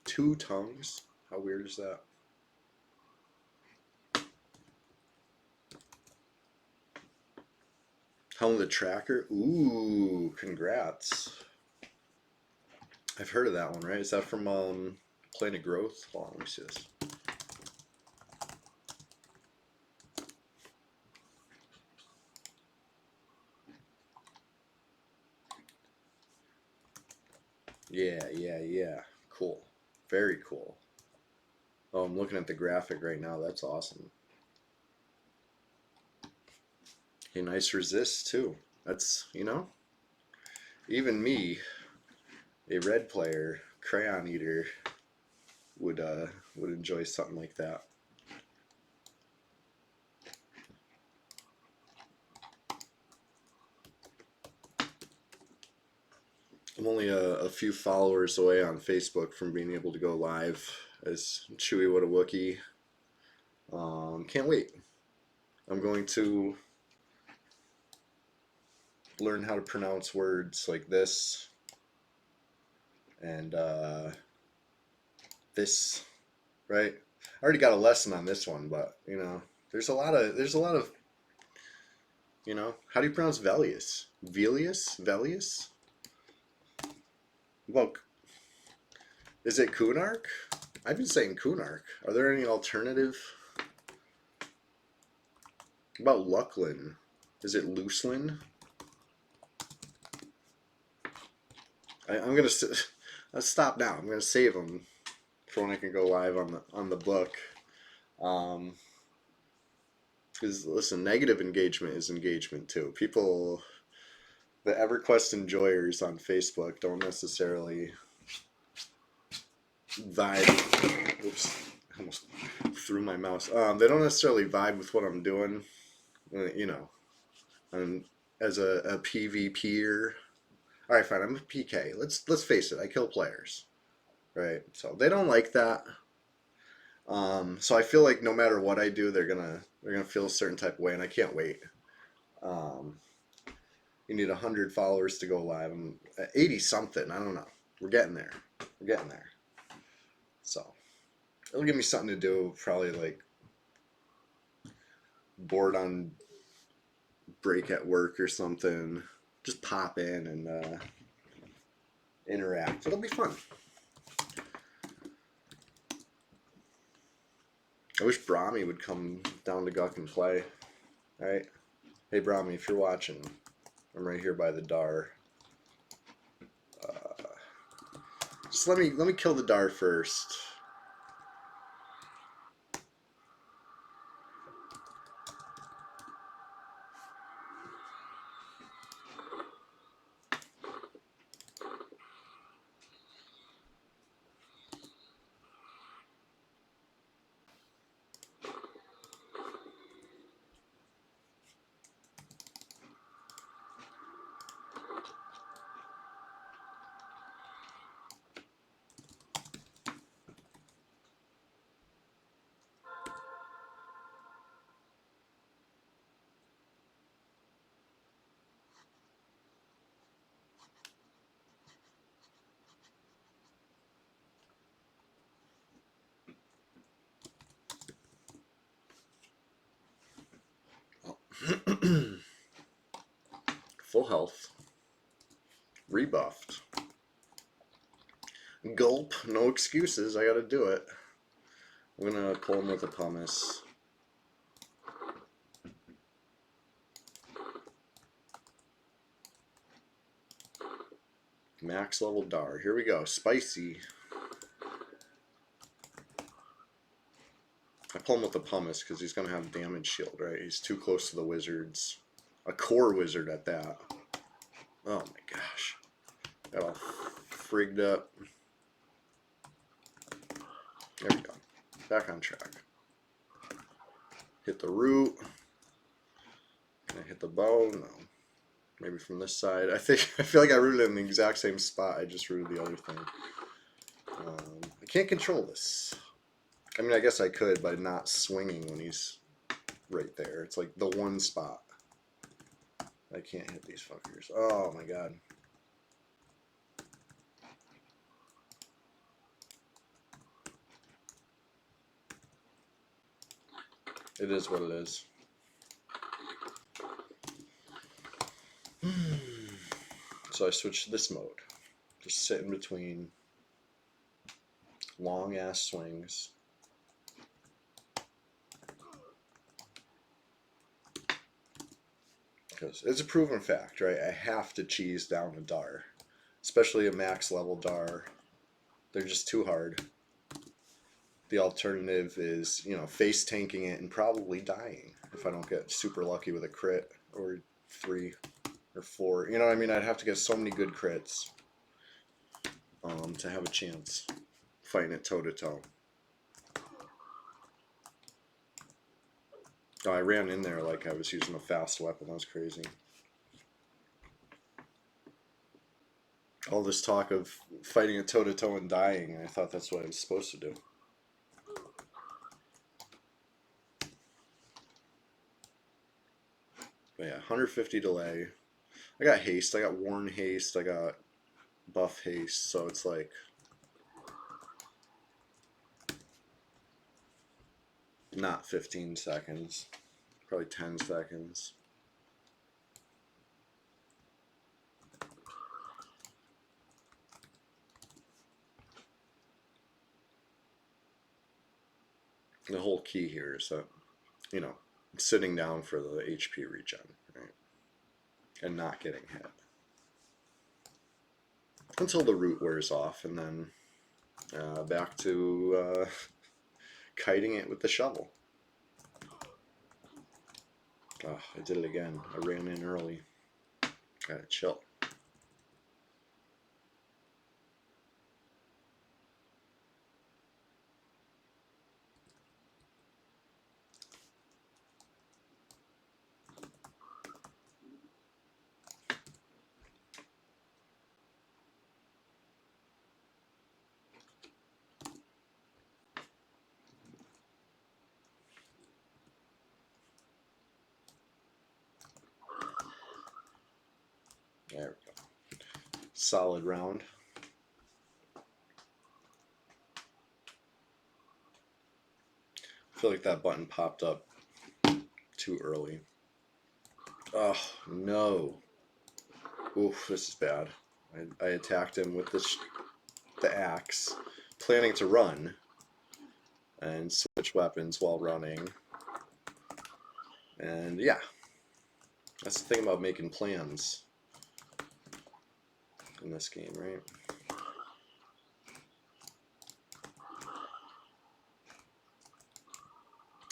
2 tongues. How weird is that? Helm of the Tracker. Ooh, congrats. I've heard of that one, right? Is that from Planet Growth? Hold on, let me see this. Yeah. Cool. Very cool. Oh, I'm looking at the graphic right now. That's awesome. A nice resist, too. That's, you know, even me, a red player, crayon eater, would enjoy something like that. I'm only a few followers away on Facebook from being able to go live as Chewy What a Wookie. Can't wait. I'm going to learn how to pronounce words like this and this, right? I already got a lesson on this one, but you know, there's a lot of you know, how do you pronounce Velius? Velius? Velius? Well, is it Kunark? I've been saying Kunark. Are there any alternative? About Lucklin? Is it Looselin? I'm gonna let's stop now. I'm gonna save them for when I can go live on the book. Because listen, negative engagement is engagement too. People, the EverQuest enjoyers on Facebook don't necessarily vibe. Oops, I almost threw my mouse. They don't necessarily vibe with what I'm doing. You know, and as a PvPer. All right, fine. I'm a PK. Let's face it. I kill players. right? So they don't like that. So I feel like no matter what I do, they're gonna feel a certain type of way, and I can't wait. Um, you need 100 followers to go live. I'm at 80 something. I don't know. We're getting there. We're getting there. So it'll give me something to do. Probably like bored on break at work or something. Just pop in and interact. It'll be fun. I wish Brahmi would come down to Guck and play. All right. Hey Brahmi, if you're watching, I'm right here by the Dar. Just let me kill the Dar first. Full health. Rebuffed. Gulp. No excuses. I gotta do it. I'm gonna pull him with a pumice. Max level Dar. Here we go. Spicy. I pull him with the pumice because he's gonna have damage shield, right? He's too close to the wizards. A core wizard at that. Oh my gosh. Got all frigged up. There we go. Back on track. Hit the root. Can I hit the bow? No. Maybe from this side. I feel like I rooted in the exact same spot. I just rooted the other thing. I can't control this. I mean, I guess I could by not swinging when he's right there. It's like the one spot. I can't hit these fuckers. Oh my god. It is what it is. So I switched to this mode. Just sit in between long ass swings. Because it's a proven fact, right? I have to cheese down a Dar. Especially a max level Dar. They're just too hard. The alternative is, you know, face tanking it and probably dying if I don't get super lucky with a crit or 3 or 4. You know what I mean? I'd have to get so many good crits to have a chance fighting it toe to toe. Oh, I ran in there like I was using a fast weapon. That was crazy. All this talk of fighting it toe to toe and dying, I thought that's what I was supposed to do. But yeah, 150 delay. I got haste. I got worn haste. I got buff haste. So it's like not 15 seconds. Probably 10 seconds. The whole key here is that, you know, sitting down for the HP regen, right? And not getting hit. Until the root wears off, and then back to kiting it with the shovel. Oh, I did it again. I ran in early. Gotta chill. There we go. Solid round. I feel like that button popped up too early. Oh, no. Oof, this is bad. I attacked him with the axe, planning to run and switch weapons while running. And yeah, that's the thing about making plans in this game, right?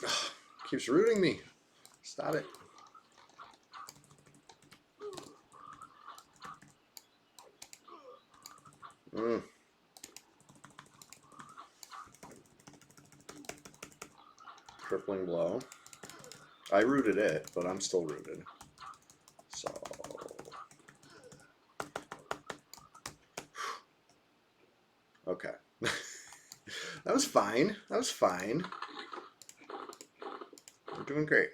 Ugh, keeps rooting me. Stop it. Crippling blow. I rooted it, but I'm still rooted. So... okay. That was fine. That was fine. We're doing great.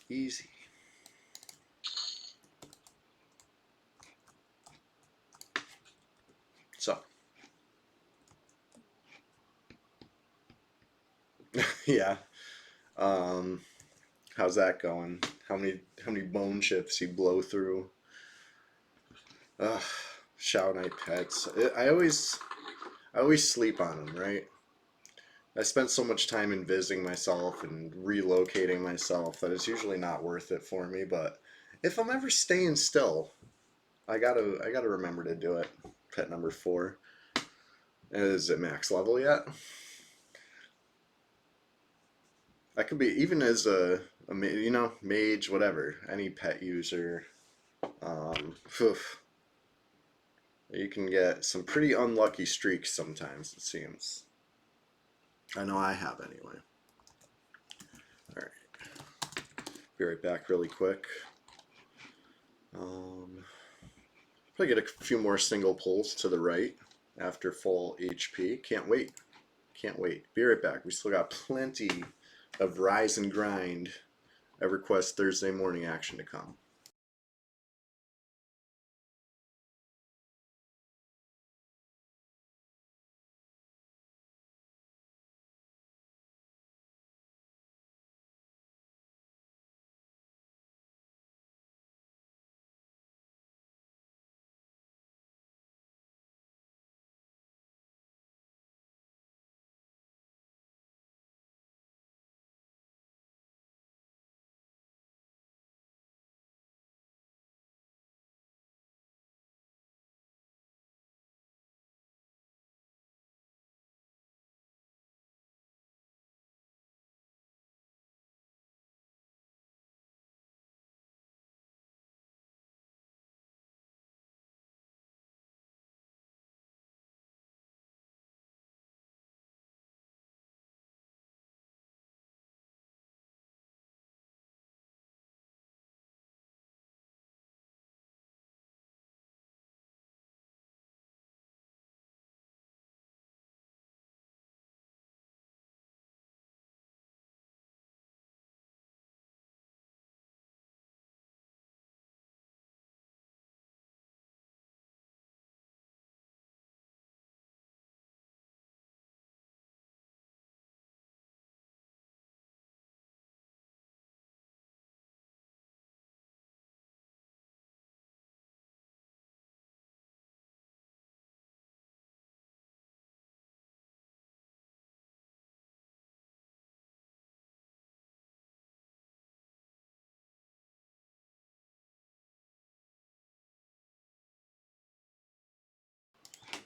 Easy. So, yeah. How's that going? How many bone chips you blow through? Ugh, Shout Knight pets. I always sleep on them, right? I spent so much time envising myself and relocating myself that it's usually not worth it for me. But if I'm ever staying still, I gotta remember to do it. Pet number 4. Is it max level yet? I could be even as a mage, whatever, any pet user. Phew, you can get some pretty unlucky streaks sometimes, it seems. I know I have anyway. All right, be right back really quick. Probably get a few more single pulls to the right after full HP. Can't wait. Can't wait. Be right back. We still got plenty of Rise and Grind EverQuest Thursday morning action to come.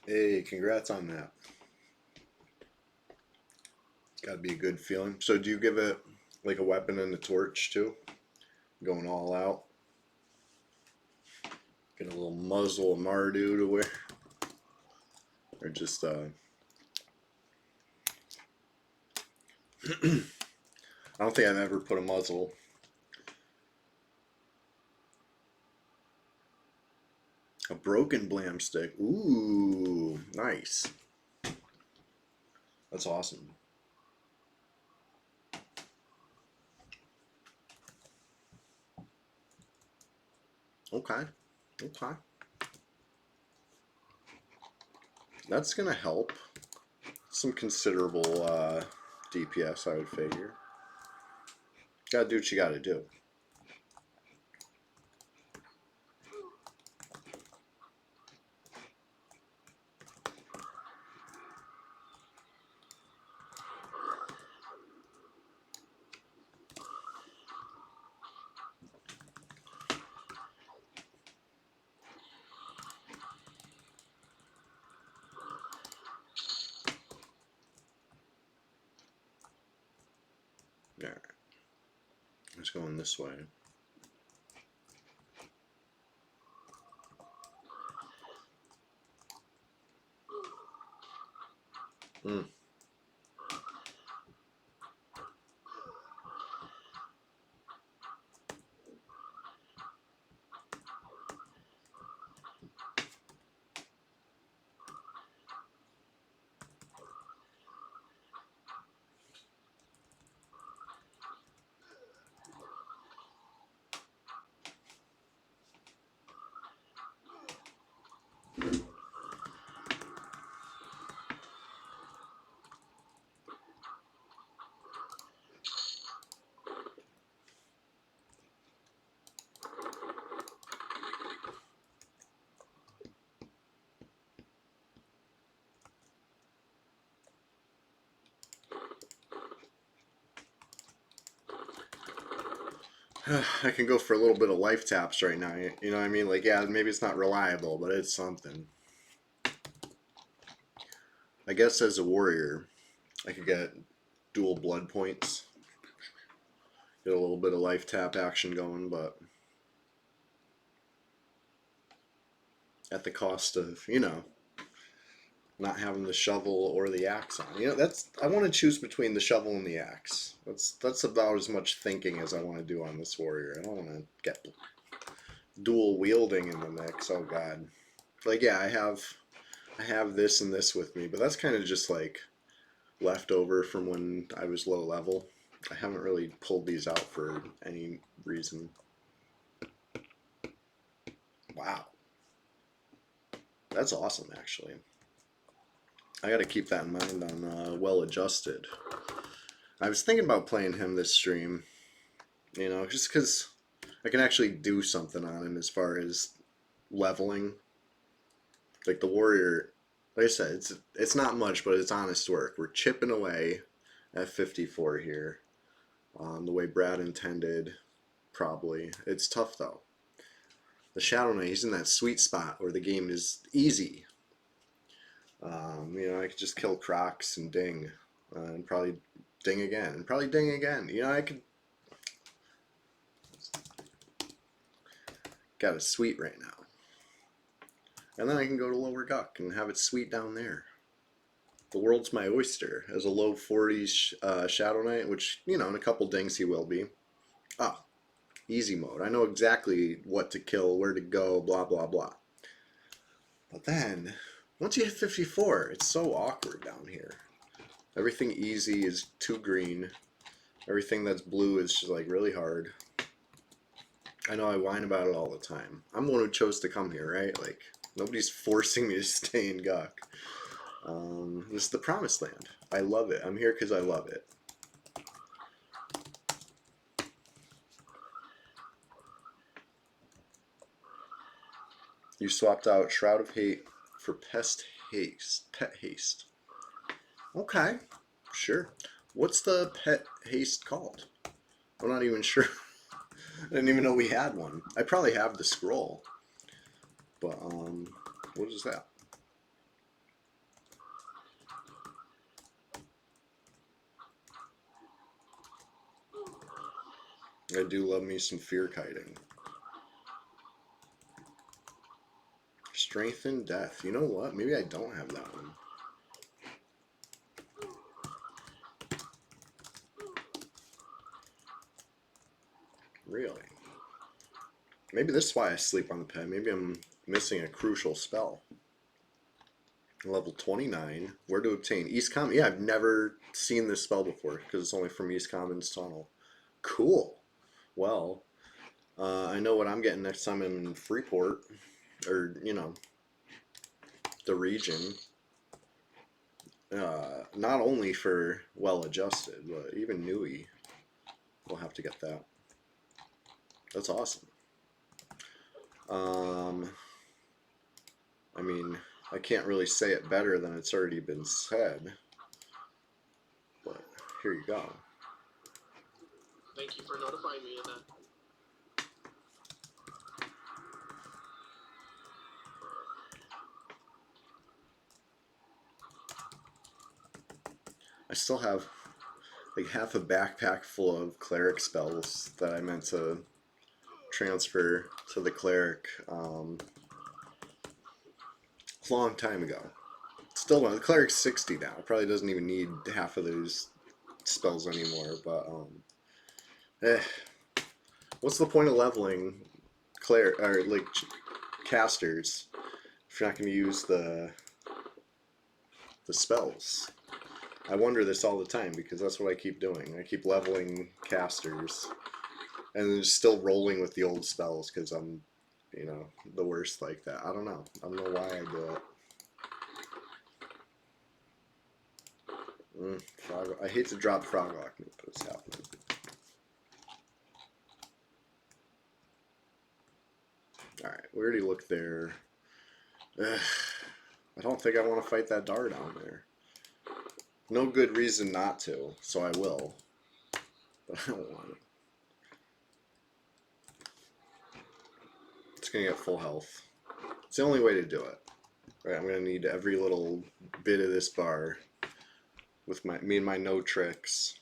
Hey, congrats on that. It's got to be a good feeling. So do you give it like a weapon and a torch too? Going all out? Get a little muzzle of Mardu to wear? Or just I don't think I've ever put a muzzle. A broken blam stick. Ooh, nice. That's awesome. Okay. Okay. That's gonna help. Some considerable DPS, I would figure. Gotta do what you gotta do. Alright. It's going this way. Hmm. I can go for a little bit of life taps right now. You know what I mean? Like, yeah, maybe it's not reliable, but it's something. I guess as a warrior, I could get dual blood points. Get a little bit of life tap action going, but at the cost of, you know, not having the shovel or the axe on. You know, that's I want to choose between the shovel and the axe. That's about as much thinking as I want to do on this warrior. I don't want to get dual wielding in the mix. Oh god. Like yeah, I have this and this with me, but that's kind of just like leftover from when I was low level. I haven't really pulled these out for any reason. Wow. That's awesome actually. I got to keep that in mind on well adjusted. I was thinking about playing him this stream, you know, just because I can actually do something on him as far as leveling. Like the warrior, like I said, it's not much, but it's honest work. We're chipping away at 54 here, the way Brad intended, probably. It's tough though. The Shadow Knight, he's in that sweet spot where the game is easy. You know, I could just kill Crocs and ding, and probably ding again, and probably ding again. You know, I could. Got it sweet right now. And then I can go to Lower Guck and have it sweet down there. The world's my oyster. As a low 40s Shadow Knight, which, you know, in a couple dings he will be. Oh, easy mode. I know exactly what to kill, where to go, blah, blah, blah. But then, once you hit 54, it's so awkward down here. Everything easy is too green. Everything that's blue is just like really hard. I know I whine about it all the time. I'm the one who chose to come here, right? Like, nobody's forcing me to stay in Guck. This is the promised land. I love it. I'm here because I love it. You swapped out Shroud of Hate for Pet Haste. Okay, sure. What's the Pet Haste called? I'm not even sure. I didn't even know we had one. I probably have the scroll. But, what is that? I do love me some fear kiting. Strength and Death. You know what? Maybe I don't have that one. Really? Maybe this is why I sleep on the pen. Maybe I'm missing a crucial spell. Level 29. Where to obtain? East Common. Yeah, I've never seen this spell before because it's only from East Common's Tunnel. Cool. Well, I know what I'm getting next time I'm in Freeport. Or, you know, the region. Not only for Well-Adjusted, but even Nui. We'll have to get that. That's awesome. I mean, I can't really say it better than it's already been said. But here you go. Thank you for notifying me of that. I still have like half a backpack full of cleric spells that I meant to transfer to the cleric a long time ago. Still don't. The cleric's 60 now. Probably doesn't even need half of those spells anymore. But what's the point of leveling cleric or like casters if you're not going to use the spells? I wonder this all the time because that's what I keep doing. I keep leveling casters and then still rolling with the old spells because I'm, you know, the worst like that. I don't know. I don't know why I do it. I hate to drop Froglock, but it's happening. Alright, we already looked there. I don't think I want to fight that Dar down there. No good reason not to, so I will. But I don't want it. It's going to get full health. It's the only way to do it. Right, I'm going to need every little bit of this bar with me and my no tricks.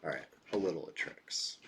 Alright, a little of tricks.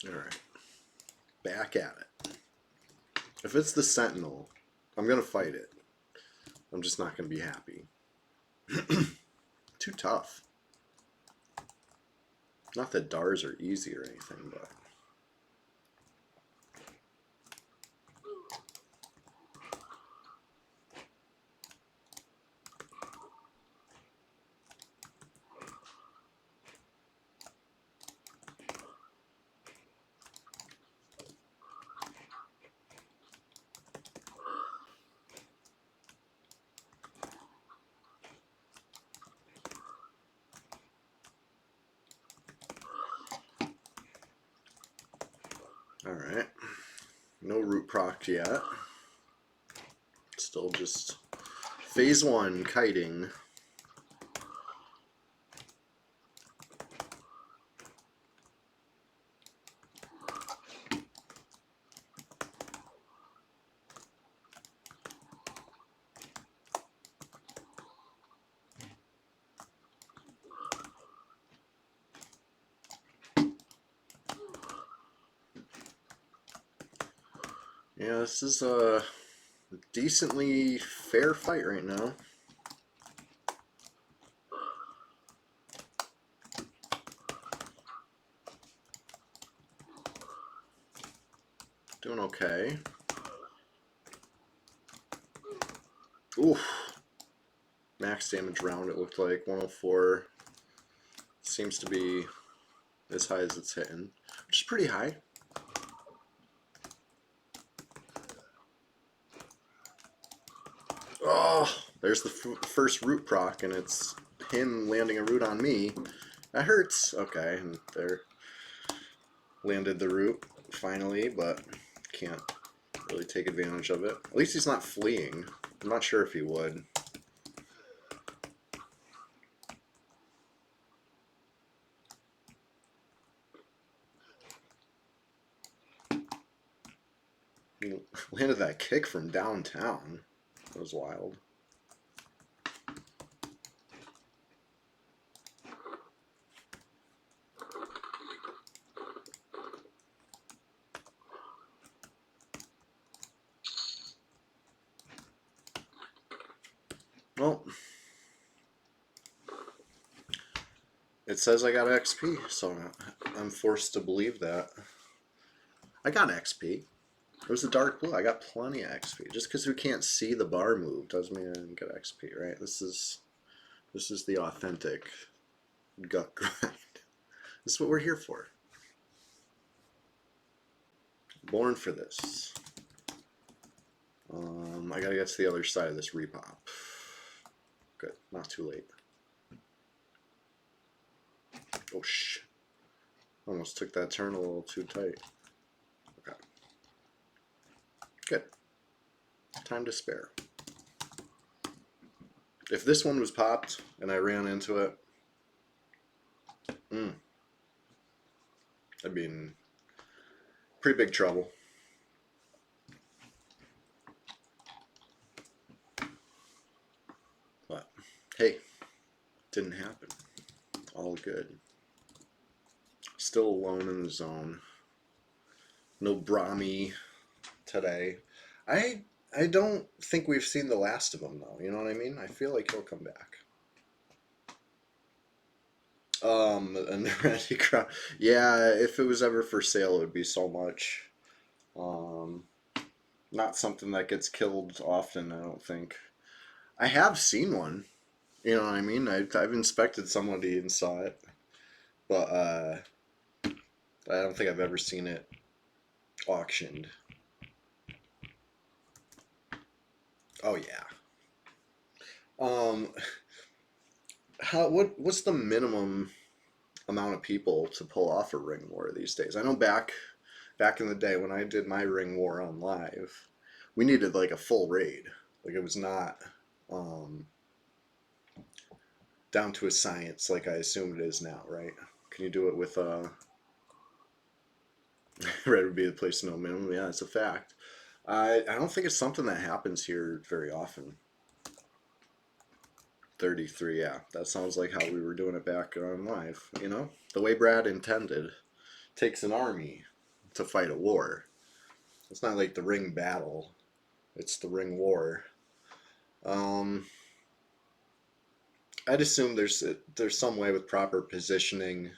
Alright. Back at it. If it's the Sentinel, I'm going to fight it. I'm just not going to be happy. Too tough. Not that Dars are easy or anything, but... Alright. No root proc yet. Still just phase 1 kiting. Yeah, this is a decently fair fight right now. Doing okay. Oof. Max damage round, it looked like 104. Seems to be as high as it's hitting, which is pretty high. Oh, there's the first root proc, and it's him landing a root on me. That hurts. Okay, and there landed the root finally, but can't really take advantage of it. At least he's not fleeing. I'm not sure if he would. He landed that kick from downtown. That was wild. Well, it says I got XP, so I'm forced to believe that. I got XP. It was a dark blue. I got plenty of XP. Just because we can't see the bar move doesn't mean I didn't get XP, right? This is the authentic gut grind. This is what we're here for. Born for this. I gotta get to the other side of this repop. Good, not too late. Oh shh. Almost took that turn a little too tight. Okay. Good. Time to spare. If this one was popped and I ran into it, I'd be in pretty big trouble. But hey, didn't happen. All good. Still alone in the zone. No Brahmi today. I don't think we've seen the last of him though. You know what I mean? I feel like he'll come back. And Randy Crown. Yeah, if it was ever for sale, it would be so much. Not something that gets killed often, I don't think. I have seen one. You know what I mean? I've inspected somebody and saw it, but I don't think I've ever seen it auctioned. Oh yeah. What's the minimum amount of people to pull off a ring war these days? I know back in the day when I did my ring war on live, we needed like a full raid. Like it was not down to a science like I assume it is now, right? Can you do it with red would be the place to know minimum? Yeah, it's a fact. I don't think it's something that happens here very often. 33, yeah. That sounds like how we were doing it back on live, you know? The way Brad intended. Takes an army to fight a war. It's not like the ring battle. It's the ring war. I'd assume there's some way with proper positioning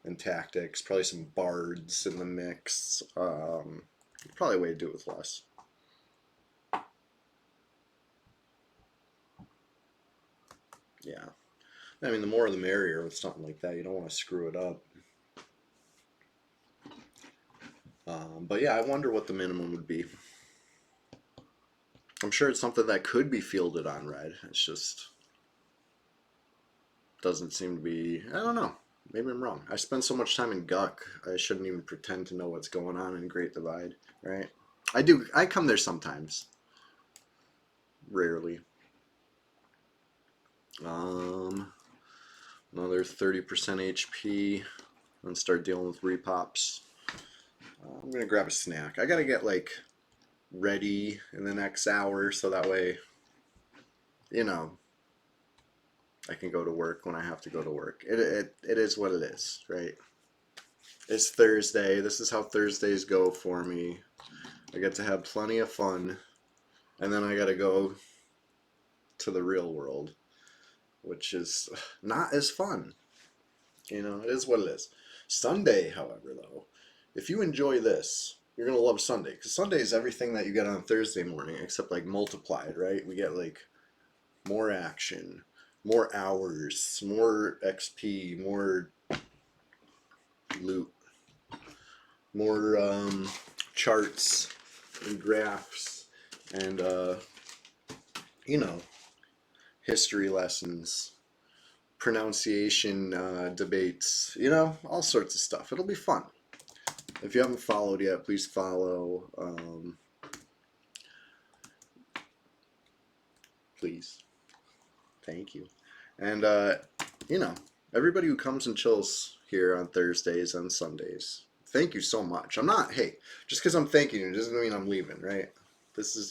and tactics. Probably some bards in the mix. Probably a way to do it with less. Yeah. I mean, the more the merrier with something like that. You don't want to screw it up. But yeah, I wonder what the minimum would be. I'm sure it's something that could be fielded on red. It's just doesn't seem to be. I don't know. Maybe I'm wrong. I spend so much time in Guck, I shouldn't even pretend to know what's going on in Great Divide, right? I do. I come there sometimes. Rarely. Um, Another 30% HP. And start dealing with repops. I'm gonna grab a snack. I gotta get like ready in the next hour so that way, you know, I can go to work when I have to go to work. It is what it is, right? It's Thursday. This is how Thursdays go for me. I get to have plenty of fun, and then I gotta go to the real world, which is not as fun. You know, it is what it is. Sunday, however, though, if you enjoy this, you're gonna love Sunday because Sunday is everything that you get on Thursday morning, except like multiplied, right? We get like more action, more hours, more XP, more loot, more charts and graphs, and you know, history lessons, pronunciation debates, you know, all sorts of stuff. It'll be fun. If you haven't followed yet, please follow. Please. Thank you. And, you know, everybody who comes and chills here on Thursdays and Sundays, thank you so much. I'm not, hey, just because I'm thanking you doesn't mean I'm leaving, right?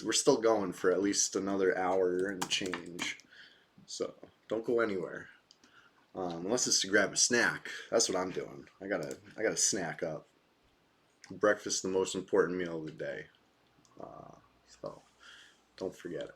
We're still going for at least another hour and change. So don't go anywhere. Unless it's to grab a snack. That's what I'm doing. I gotta snack up. Breakfast is the most important meal of the day. So don't forget it.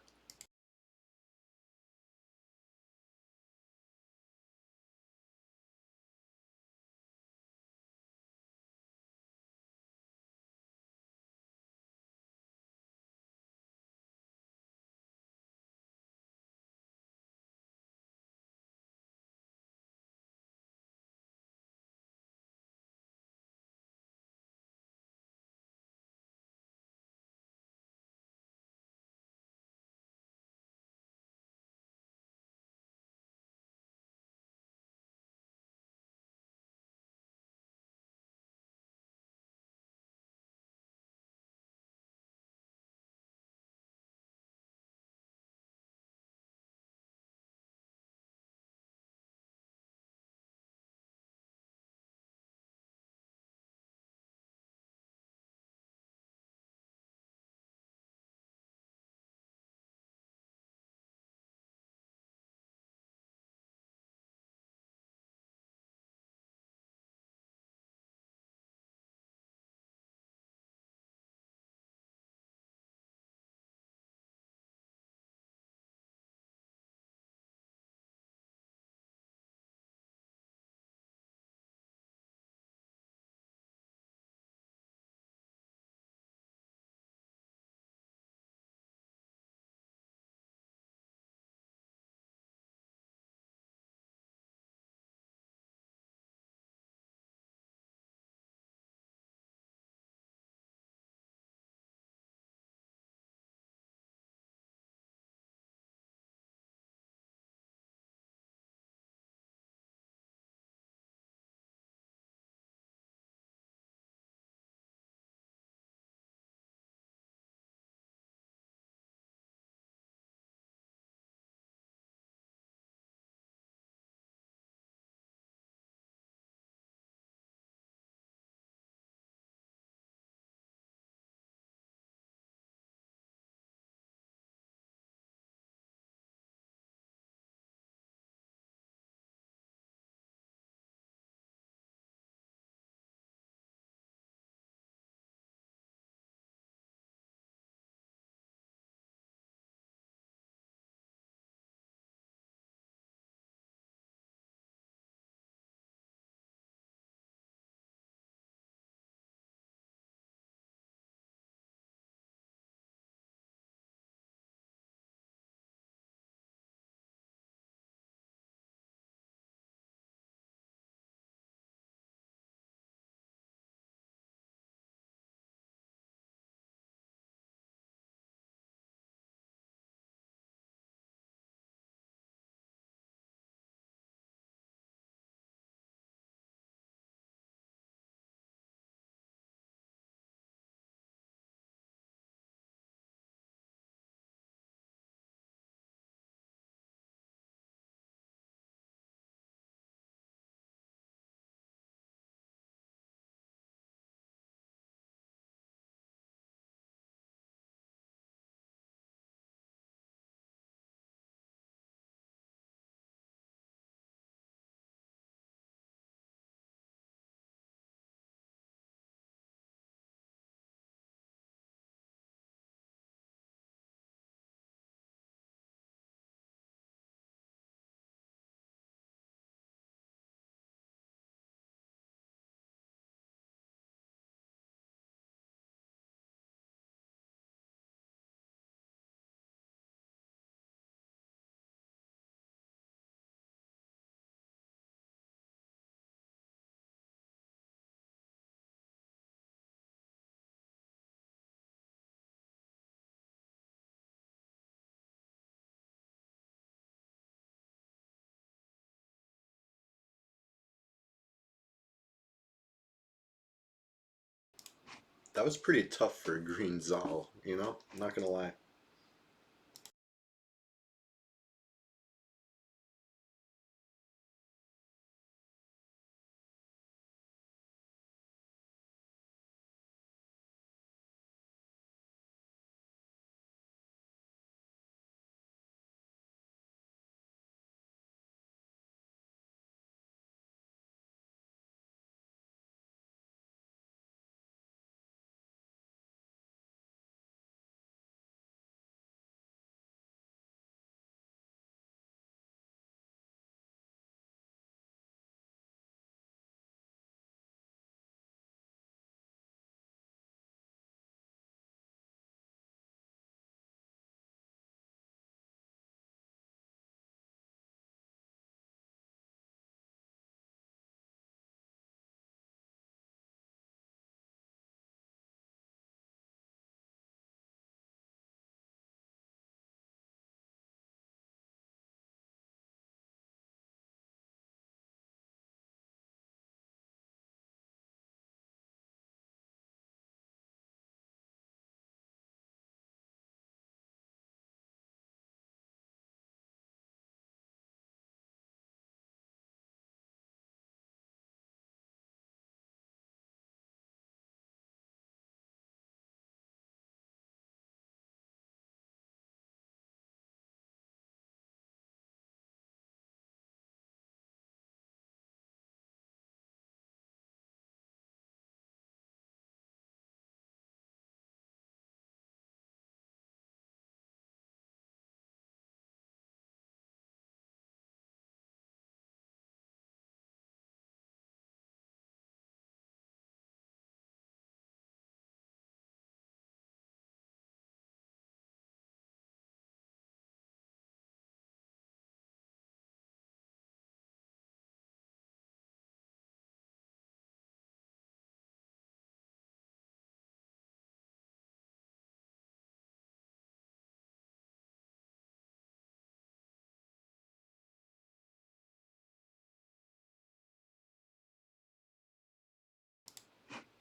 That was pretty tough for a green Zal, you know? I'm not gonna lie.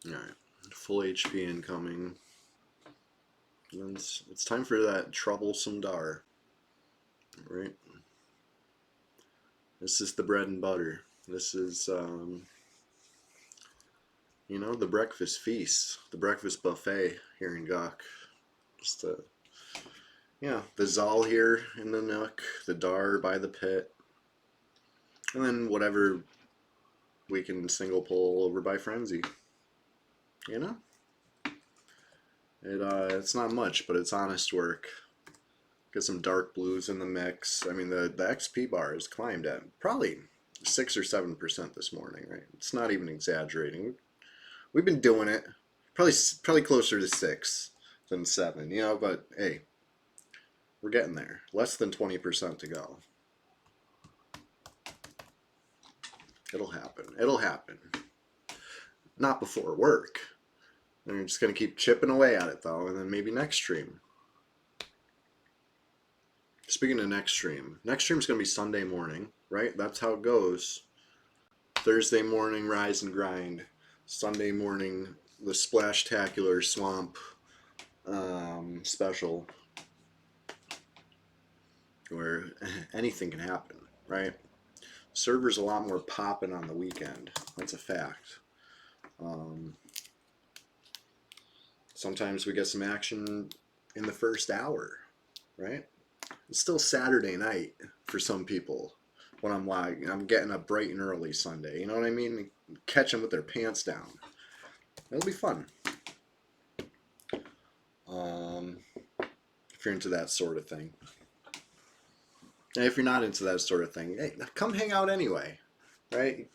Alright, full HP incoming. And it's time for that troublesome Dar, right? This is the bread and butter. This is, you know, the breakfast feast, the breakfast buffet here in Gawk. Just, yeah, the Zal here in the nook, the Dar by the pit, and then whatever we can single pull over by Frenzy. You know? It's not much, but it's honest work. Get some dark blues in the mix. I mean, the XP bar has climbed at probably 6 or 7% this morning, right? It's not even exaggerating. We've been doing it. Probably closer to 6 than 7, you know, but hey, we're getting there. Less than 20% to go. It'll happen. It'll happen. Not before work. And you're just going to keep chipping away at it, though, and then maybe next stream. Speaking of next stream's going to be Sunday morning, right? That's how it goes. Thursday morning, rise and grind. Sunday morning, the Splashtacular Swamp special, where anything can happen, right? Server's a lot more popping on the weekend. That's a fact. Sometimes we get some action in the first hour, right? It's still Saturday night for some people when I'm getting up bright and early Sunday. You know what I mean? Catch them with their pants down. It'll be fun. If you're into that sort of thing. And if you're not into that sort of thing, hey, come hang out anyway, right?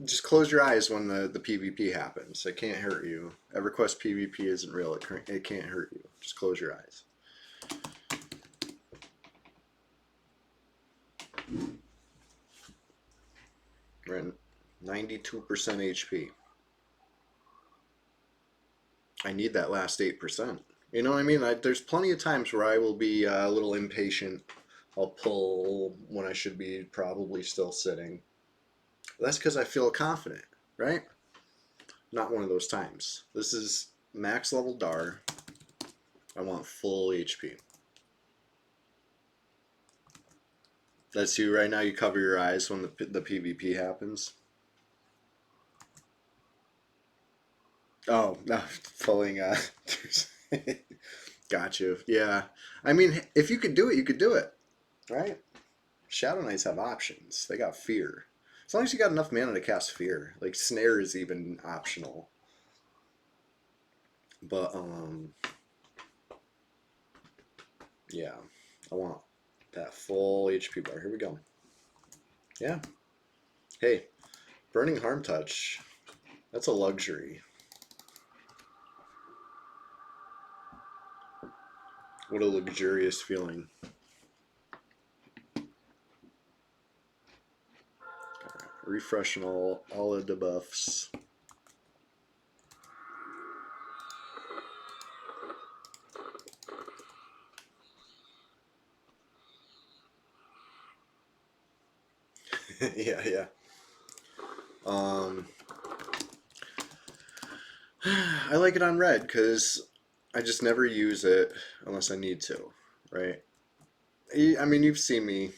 Just close your eyes when the PvP happens. It can't hurt you. EverQuest PvP isn't real. It can't hurt you. Just close your eyes. We're at 92% HP. I need that last 8%. You know what I mean? There's plenty of times where I will be a little impatient. I'll pull when I should be probably still sitting. That's because I feel confident, right? Not one of those times. This is max level Dar. I want full HP. That's you right now. You cover your eyes when the PvP happens. Oh, no, pulling. Got you. Yeah. I mean, if you could do it, you could do it, right? Shadow Knights have options. They got Fear. As long as you got enough mana to cast Fear. Like, Snare is even optional. But, yeah. I want that full HP bar. Here we go. Yeah. Hey, Burning Harm Touch. That's a luxury. What a luxurious feeling. Right. Refreshing all of the buffs. Yeah, yeah. I like it on red because I just never use it unless I need to, right? I mean, you've seen me.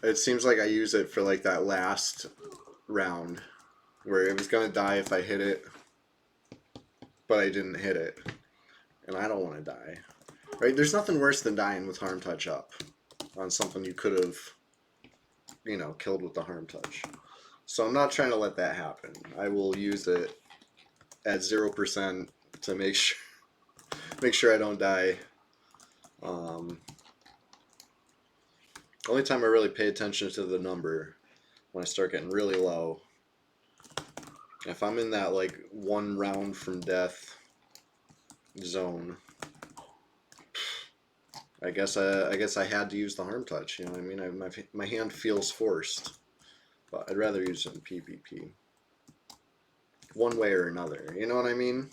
It seems like I use it for like that last round where it was gonna die if I hit it, but I didn't hit it, and I don't want to die, right? There's nothing worse than dying with Harm Touch up on something you could have, you know, killed with the Harm Touch. So I'm not trying to let that happen. I will use it at 0% to make sure I don't die. Only time I really pay attention to the number when I start getting really low. If I'm in that like 1 round from death zone, I guess I had to use the Harm Touch. You know what I mean? My hand feels forced, but I'd rather use it in PvP. One way or another. You know what I mean?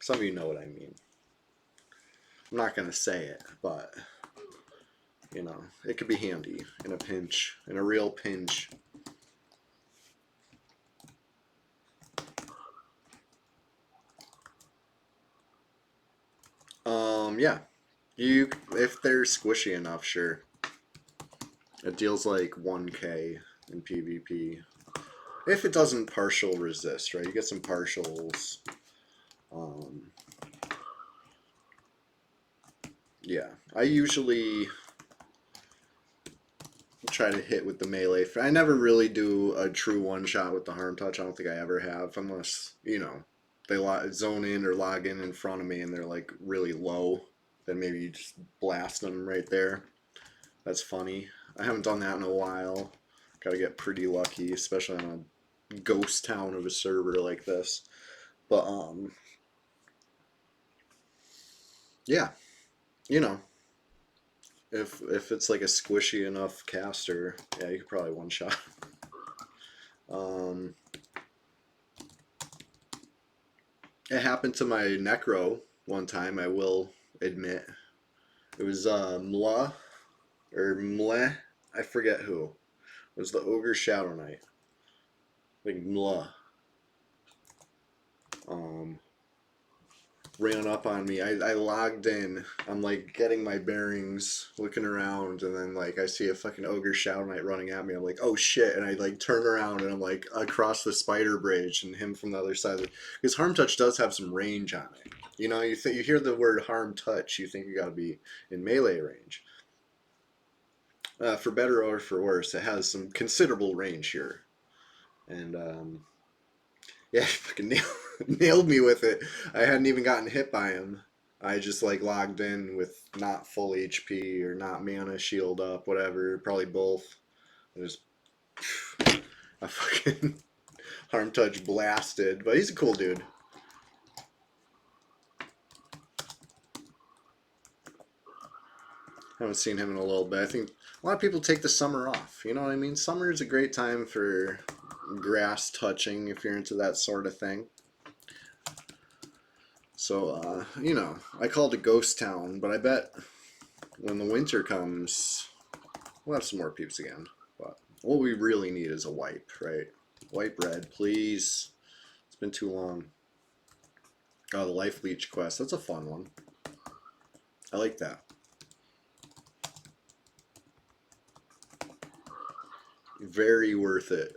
Some of you know what I mean. I'm not gonna say it, but you know, it could be handy in a pinch, in a real pinch. Yeah. If they're squishy enough, sure. It deals like 1k in PvP. If it doesn't partial resist, right? You get some partials. Yeah. I usually try to hit with the melee. I never really do a true one-shot with the Harm Touch. I don't think I ever have, unless, you know, they zone in or log in front of me and they're like really low. Then maybe you just blast them right there. That's funny. I haven't done that in a while. Gotta get pretty lucky, especially on a ghost town of a server like this. But yeah, you know, if it's like a squishy enough caster, yeah, you could probably one shot. It happened to my Necro one time, I will admit. It was Mla or Mleh, I forget who. It was the Ogre Shadow Knight. Like Mla. Ran up on me. I logged in. I'm like getting my bearings, looking around, and then like I see a fucking Ogre Shadow Knight running at me. I'm like, oh shit, and I like turn around and I'm like across the spider bridge and him from the other side. Because Harm Touch does have some range on it. You know, you hear the word Harm Touch, you think you gotta be in melee range. For better or for worse, it has some considerable range here. And yeah, he fucking nailed me with it. I hadn't even gotten hit by him. I just like logged in with not full HP or not mana shield up, whatever. Probably both. I just a fucking Harm Touch blasted, but he's a cool dude. Haven't seen him in a little bit. I think a lot of people take the summer off. You know what I mean? Summer is a great time for grass touching if you're into that sort of thing. So, you know, I call it a ghost town, but I bet when the winter comes, we'll have some more peeps again. But what we really need is a wipe, right? Wipe red, please. It's been too long. Oh, the Life Leech quest. That's a fun one. I like that. Very worth it.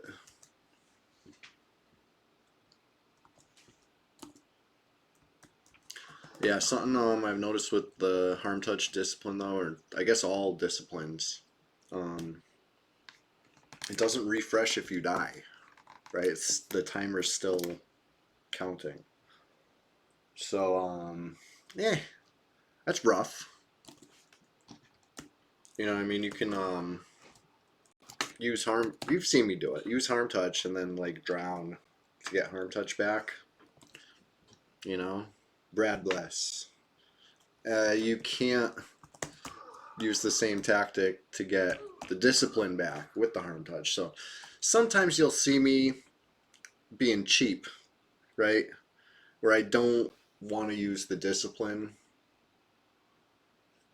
Yeah, something I've noticed with the Harm Touch discipline though, or I guess all disciplines, um, it doesn't refresh if you die, right? It's the timer's still counting. So, yeah, that's rough. You know what I mean? You can use harm. You've seen me do it. Use Harm Touch and then like drown to get Harm Touch back. You know, Brad bless. You can't use the same tactic to get the discipline back with the Harm Touch. So sometimes you'll see me being cheap, right? Where I don't want to use the discipline,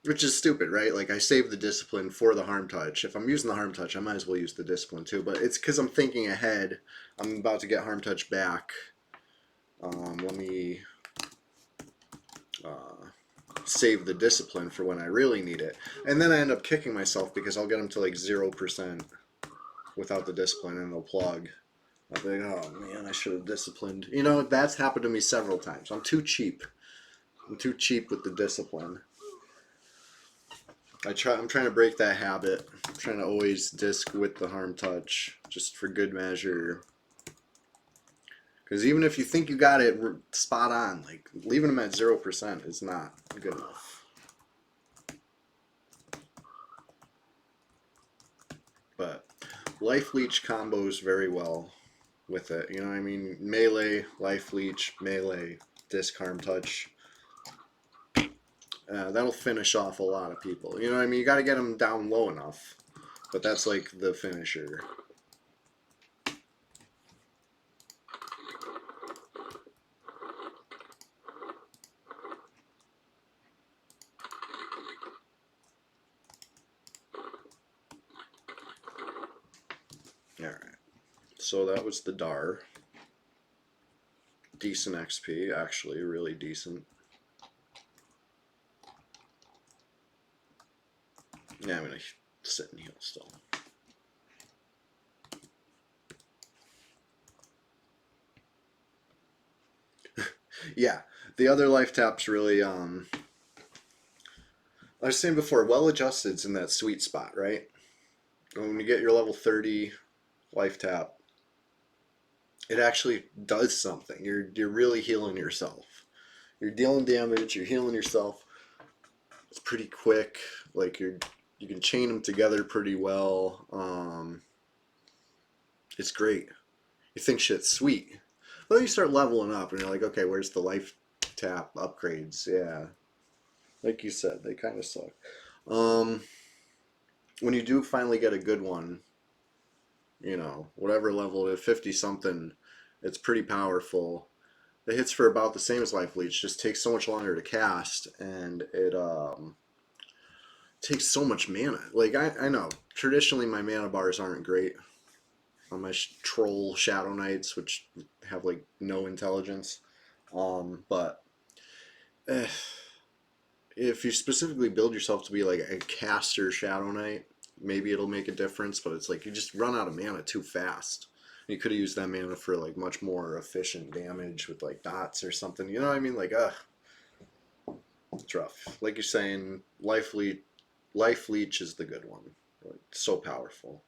which is stupid, right? Like I save the discipline for the Harm Touch. If I'm using the Harm Touch, I might as well use the discipline too. But it's because I'm thinking ahead. I'm about to get Harm Touch back. Let me save the discipline for when I really need it. And then I end up kicking myself because I'll get them to like 0% without the discipline and they'll plug. I'll be like, oh man, I should have disciplined. You know, that's happened to me several times. I'm too cheap. I'm too cheap with the discipline. I'm trying to break that habit. I'm trying to always disc with the Harm Touch, just for good measure. Because even if you think you got it spot on, like leaving them at 0% is not good enough. But Life Leech combos very well with it. You know what I mean? Melee, Life Leech, melee, disc Harm Touch. That'll finish off a lot of people. You know what I mean? You got to get them down low enough. But that's like the finisher. Alright. So that was the Dar. Decent XP, actually, really decent. Yeah, I'm going to sit and heal still. Yeah, the other life taps really, I was saying before, well adjusted's in that sweet spot, right? When you get your level 30 life tap, it actually does something. You're really healing yourself. You're dealing damage, you're healing yourself. It's pretty quick. Like you can chain them together pretty well. It's great. You think shit's sweet. But then you start leveling up and you're like, okay, where's the life tap upgrades? Yeah. Like you said, they kind of suck. When you do finally get a good one, you know, whatever level it is, 50 something, it's pretty powerful. It hits for about the same as Life Leech, just takes so much longer to cast, and it takes so much mana. Like, I know, traditionally my mana bars aren't great on my troll Shadow Knights, which have, like, no intelligence. But if you specifically build yourself to be, like, a caster Shadow Knight, maybe it'll make a difference, but it's like you just run out of mana too fast. You could have used that mana for like much more efficient damage with like dots or something. You know what I mean? Like, it's rough. Like you're saying, Life Leech is the good one. Like, so powerful.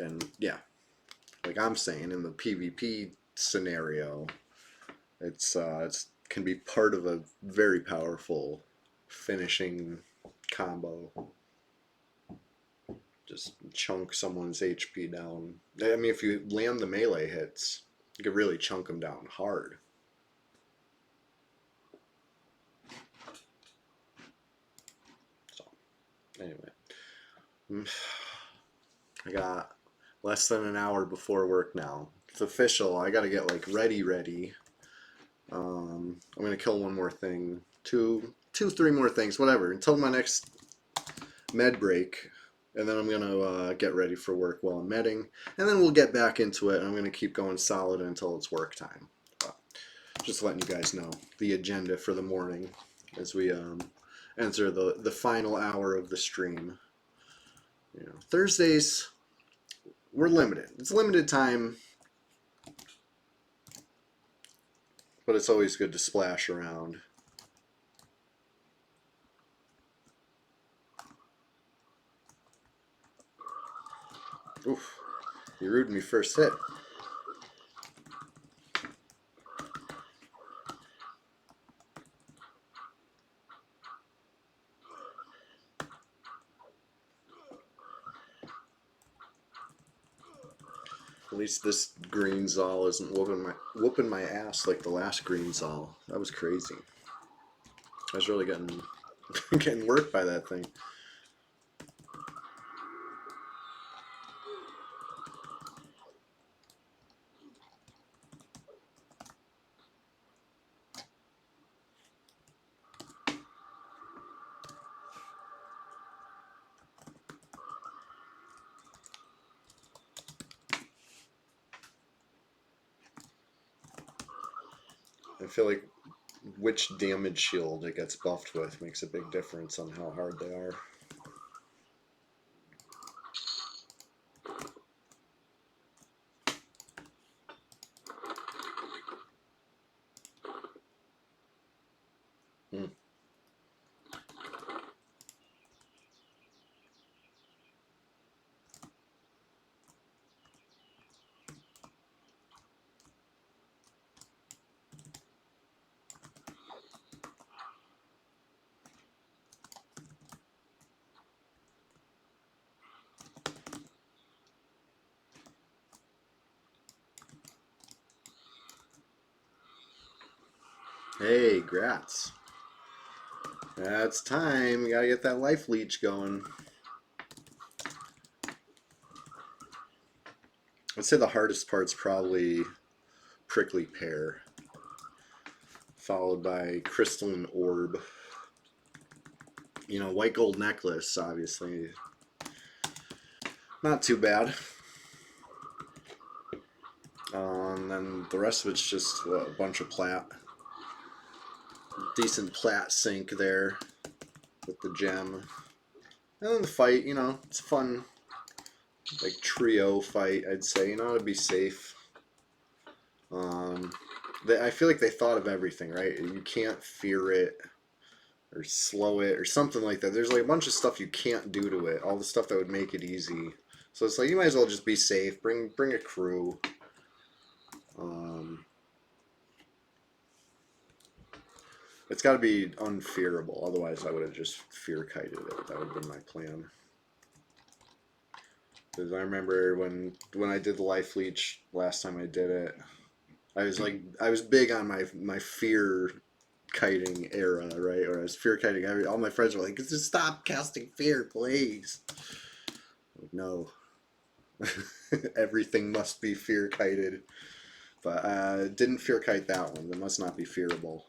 And yeah, like I'm saying, in the PvP scenario, it's can be part of a very powerful finishing combo. Just chunk someone's HP down. I mean, if you land the melee hits, you can really chunk them down hard. So, anyway. I got less than an hour before work now. It's official. I gotta get, like, ready. I'm gonna kill one more thing. Two, 3 more things, whatever. Until my next med break. And then I'm going to get ready for work while I'm medding. And then we'll get back into it. And I'm going to keep going solid until it's work time. But just letting you guys know the agenda for the morning as we enter the final hour of the stream. You know, Thursdays, we're limited. It's limited time. But it's always good to splash around. Oof. He rued me first hit. At least this green Zal isn't whooping my ass like the last green Zal. That was crazy. I was really getting getting worked by that thing. I feel like which damage shield it gets buffed with makes a big difference on how hard they are. Hmm. Hey, Grats. That's time. We gotta get that life leech going. I'd say the hardest part's probably prickly pear, followed by crystalline orb. You know, white gold necklace, obviously. Not too bad. And then the rest of it's just a bunch of plat. Decent plat sync there with the gem. And then the fight, you know, it's a fun, like, trio fight, I'd say. You know, to be safe. I feel like they thought of everything, right? You can't fear it or slow it or something like that. There's like a bunch of stuff you can't do to it. All the stuff that would make it easy. So it's like you might as well just be safe. Bring a crew. It's got to be unfearable. Otherwise, I would have just fear kited it. That would have been my plan. Because I remember when I did the life leech last time I did it, I was big on my fear kiting era, right? Or I was fear kiting. All my friends were like, "Just stop casting fear, please." Like, no, everything must be fear kited. But didn't fear kite that one. That must not be fearable.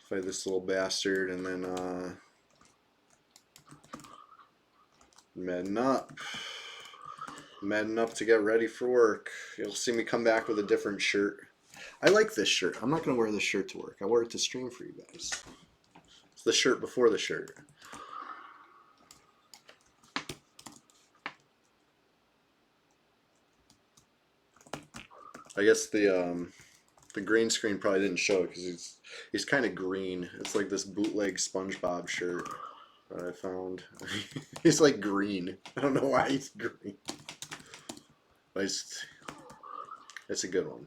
Fight this little bastard and then medding up. Medding up to get ready for work. You'll see me come back with a different shirt. I like this shirt. I'm not going to wear this shirt to work. I wore it to stream for you guys. It's the shirt before the shirt. I guess the green screen probably didn't show it because he's kind of green. It's like this bootleg SpongeBob shirt that I found. He's like green. I don't know why he's green. But it's a good one.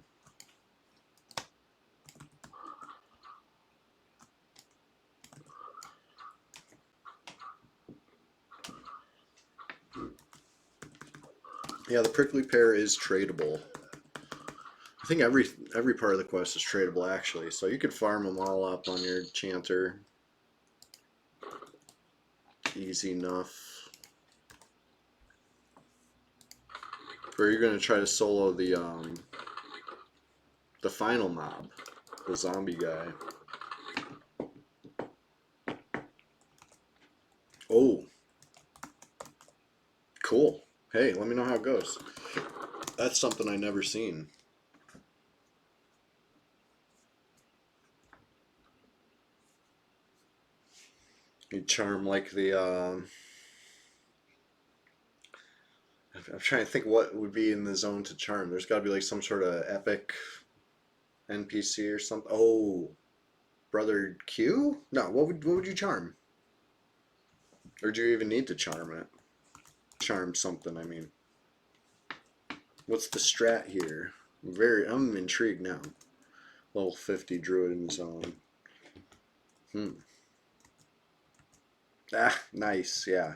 Yeah, the prickly pear is tradable. I think every part of the quest is tradable actually, so you could farm them all up on your chanter. Easy enough. Or are you gonna try to solo the final mob, the zombie guy? Oh, cool. Hey, let me know how it goes. That's something I never seen. You charm like the. I'm trying to think what would be in the zone to charm. There's got to be like some sort of epic NPC or something. Oh, brother Q? No, what would you charm? Or do you even need to charm it? Charm something, I mean. What's the strat here? I'm intrigued now. Level 50 druid in zone. Ah, nice, yeah.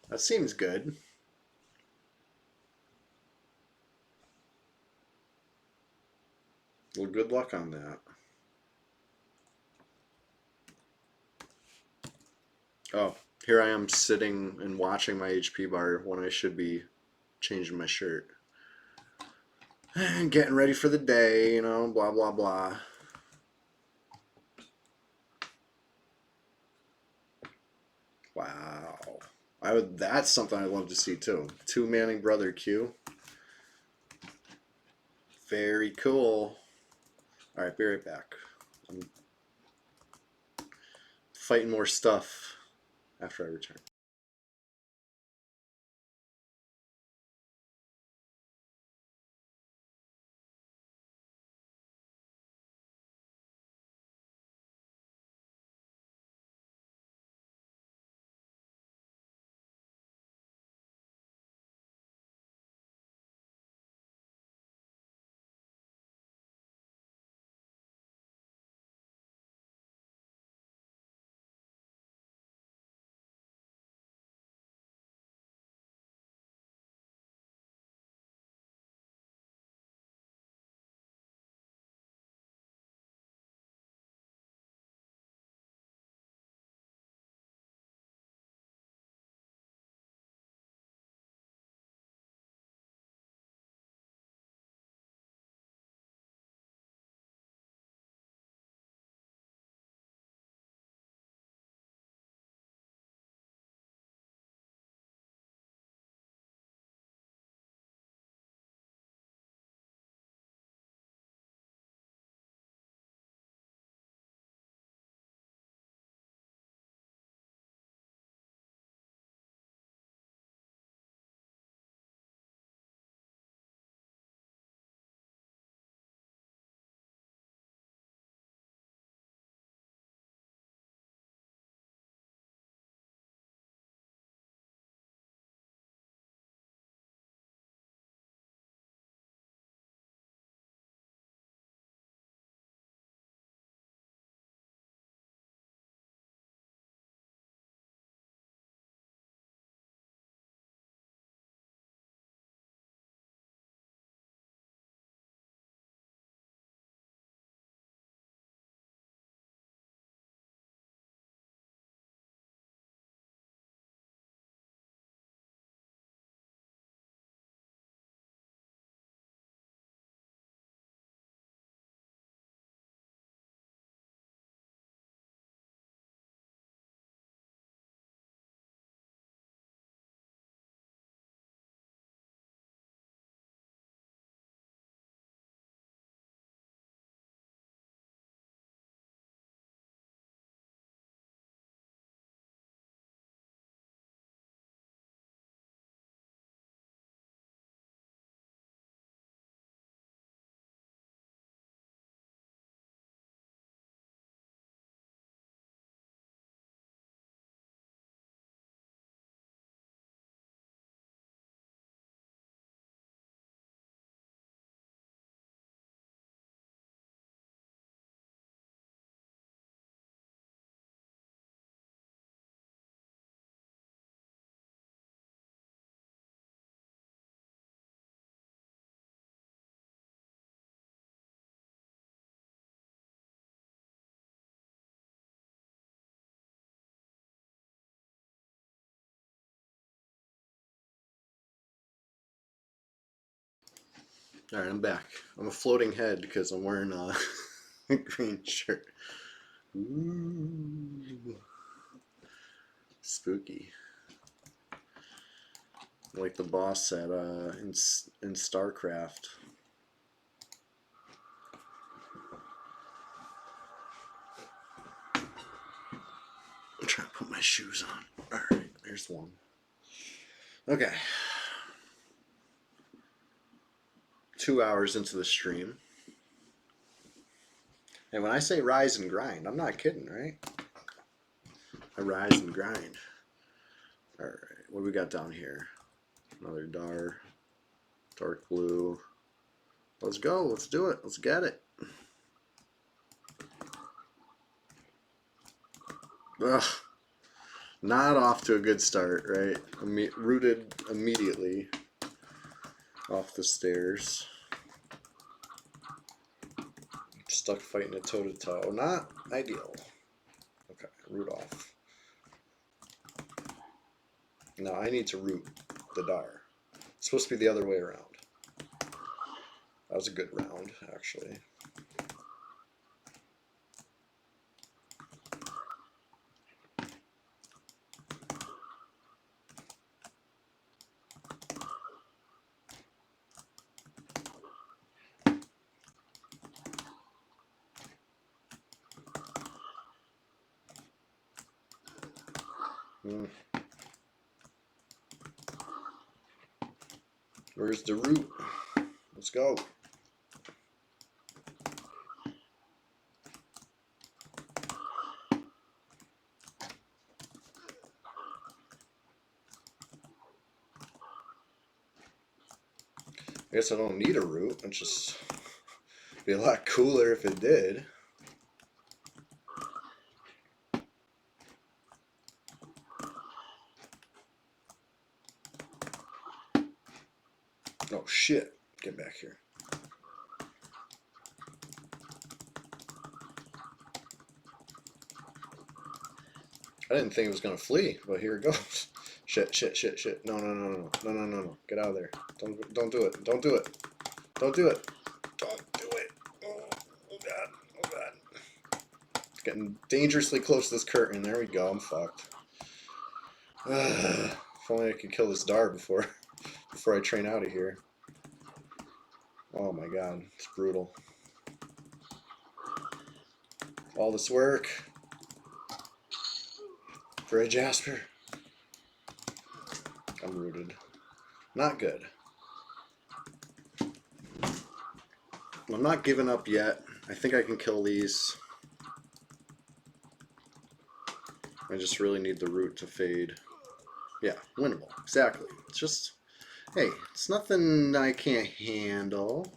That seems good. Well, good luck on that. Oh, here I am sitting and watching my HP bar when I should be changing my shirt. And getting ready for the day, blah, blah, blah. Wow. That's something I'd love to see too. Two manning brother Q. Very cool. Alright, be right back. I'm fighting more stuff after I return. Alright, I'm back. I'm a floating head because I'm wearing a green shirt. Ooh. Spooky. Like the boss said in StarCraft. I'm trying to put my shoes on. Alright, there's one. Okay. 2 hours into the stream. And when I say rise and grind, I'm not kidding, right? I rise and grind. Alright, what do we got down here? Another dark blue. Let's go, let's do it, let's get it. Ugh. Not off to a good start, right? Rooted immediately off the stairs. Stuck fighting a toe-to-toe. Not ideal. Okay, root off. Now I need to root the Dar. It's supposed to be the other way around. That was a good round, actually. Where's the root? Let's go. I guess I don't need a root. It'd just be a lot cooler if it did. Oh shit. Get back here. I didn't think it was gonna flee, but here it goes. Shit, shit, shit, shit. No, no, no, no, no, no, no, no. Get out of there. Don't do it. Don't do it. Don't do it. Don't do it. Oh, oh god. Oh god. It's getting dangerously close to this curtain. There we go. I'm fucked. If only I could kill this Dar before I train out of here. Oh my god. It's brutal. All this work for a Jasper. I'm rooted. Not good. I'm not giving up yet. I think I can kill these. I just really need the root to fade. Yeah, winnable. Exactly. It's just, hey, it's nothing I can't handle.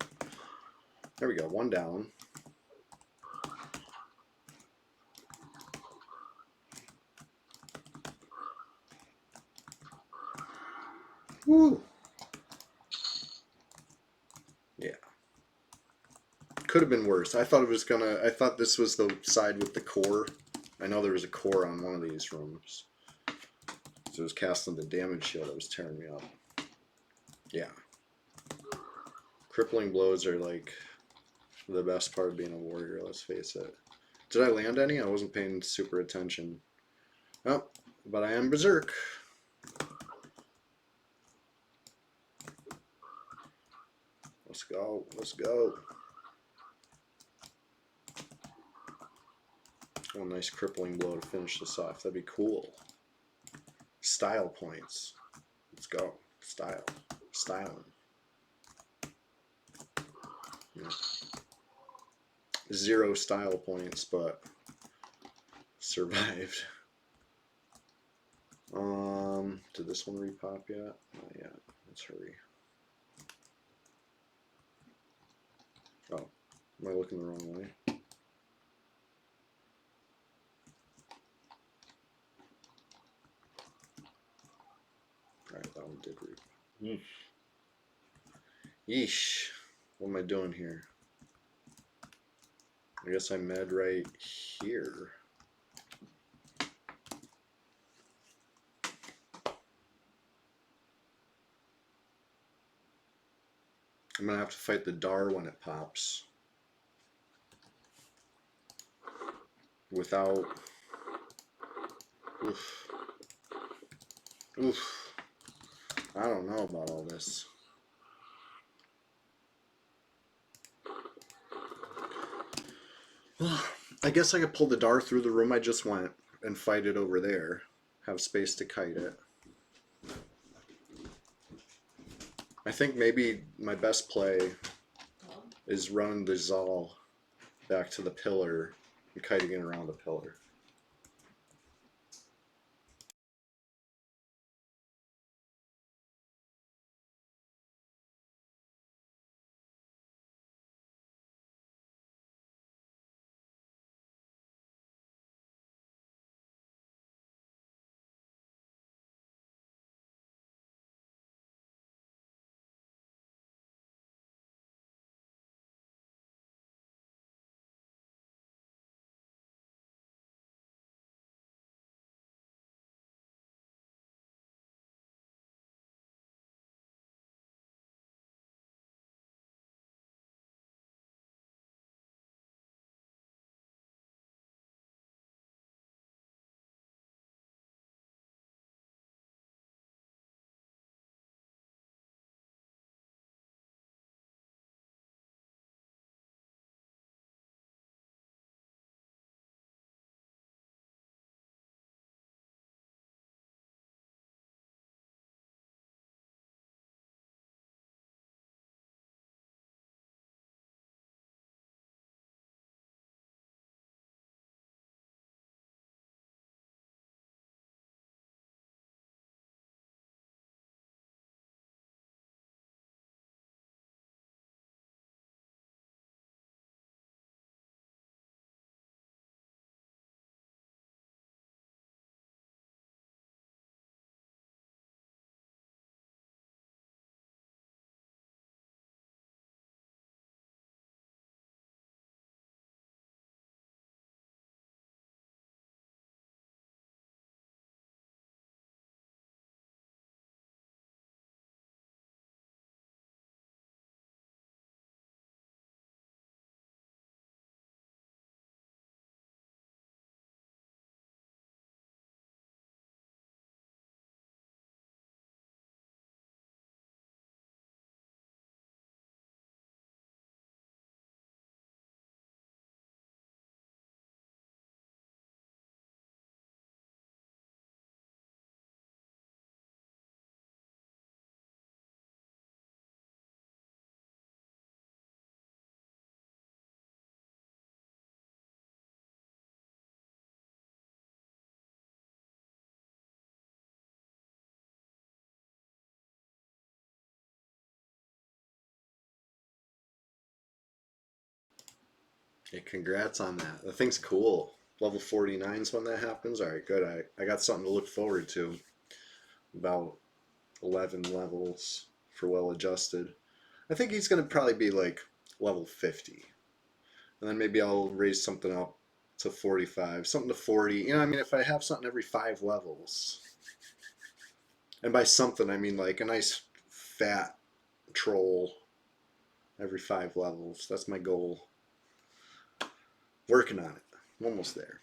There we go. One down. Woo. Yeah. Could have been worse. I thought this was the side with the core. I know there was a core on one of these rooms. So it was casting the damage shield that was tearing me up. Yeah. Crippling blows are like the best part of being a warrior, let's face it. Did I land any? I wasn't paying super attention. Oh, but I am berserk. Let's go. Let's go. Oh, nice crippling blow to finish this off. That'd be cool. Style points. Let's go. Style. Styling. Yeah. 0 style points, but survived. Did this one repop yet? Not yet. Let's hurry. Oh, am I looking the wrong way? Alright, that one did reap. Yeesh. What am I doing here? I guess I med right here. I'm gonna have to fight the Dar when it pops. Without... Oof. Oof. I don't know about all this. Well, I guess I could pull the Dar through the room I just went and fight it over there. Have space to kite it. I think maybe my best play is running the Zal back to the pillar and kiting it around the pillar. Hey, congrats on that. The thing's cool. Level 49's when that happens. Alright, good. I got something to look forward to. About 11 levels for well adjusted. I think he's going to probably be like level 50. And then maybe I'll raise something up to 45, something to 40. You know, I mean, if I have something every 5 levels, and by something I mean like a nice fat troll every 5 levels. That's my goal. Working on it. I'm almost there.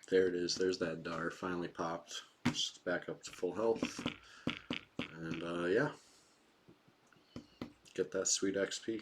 There it is. There's that dar. Finally popped. Just back up to full health. And yeah, get that sweet XP.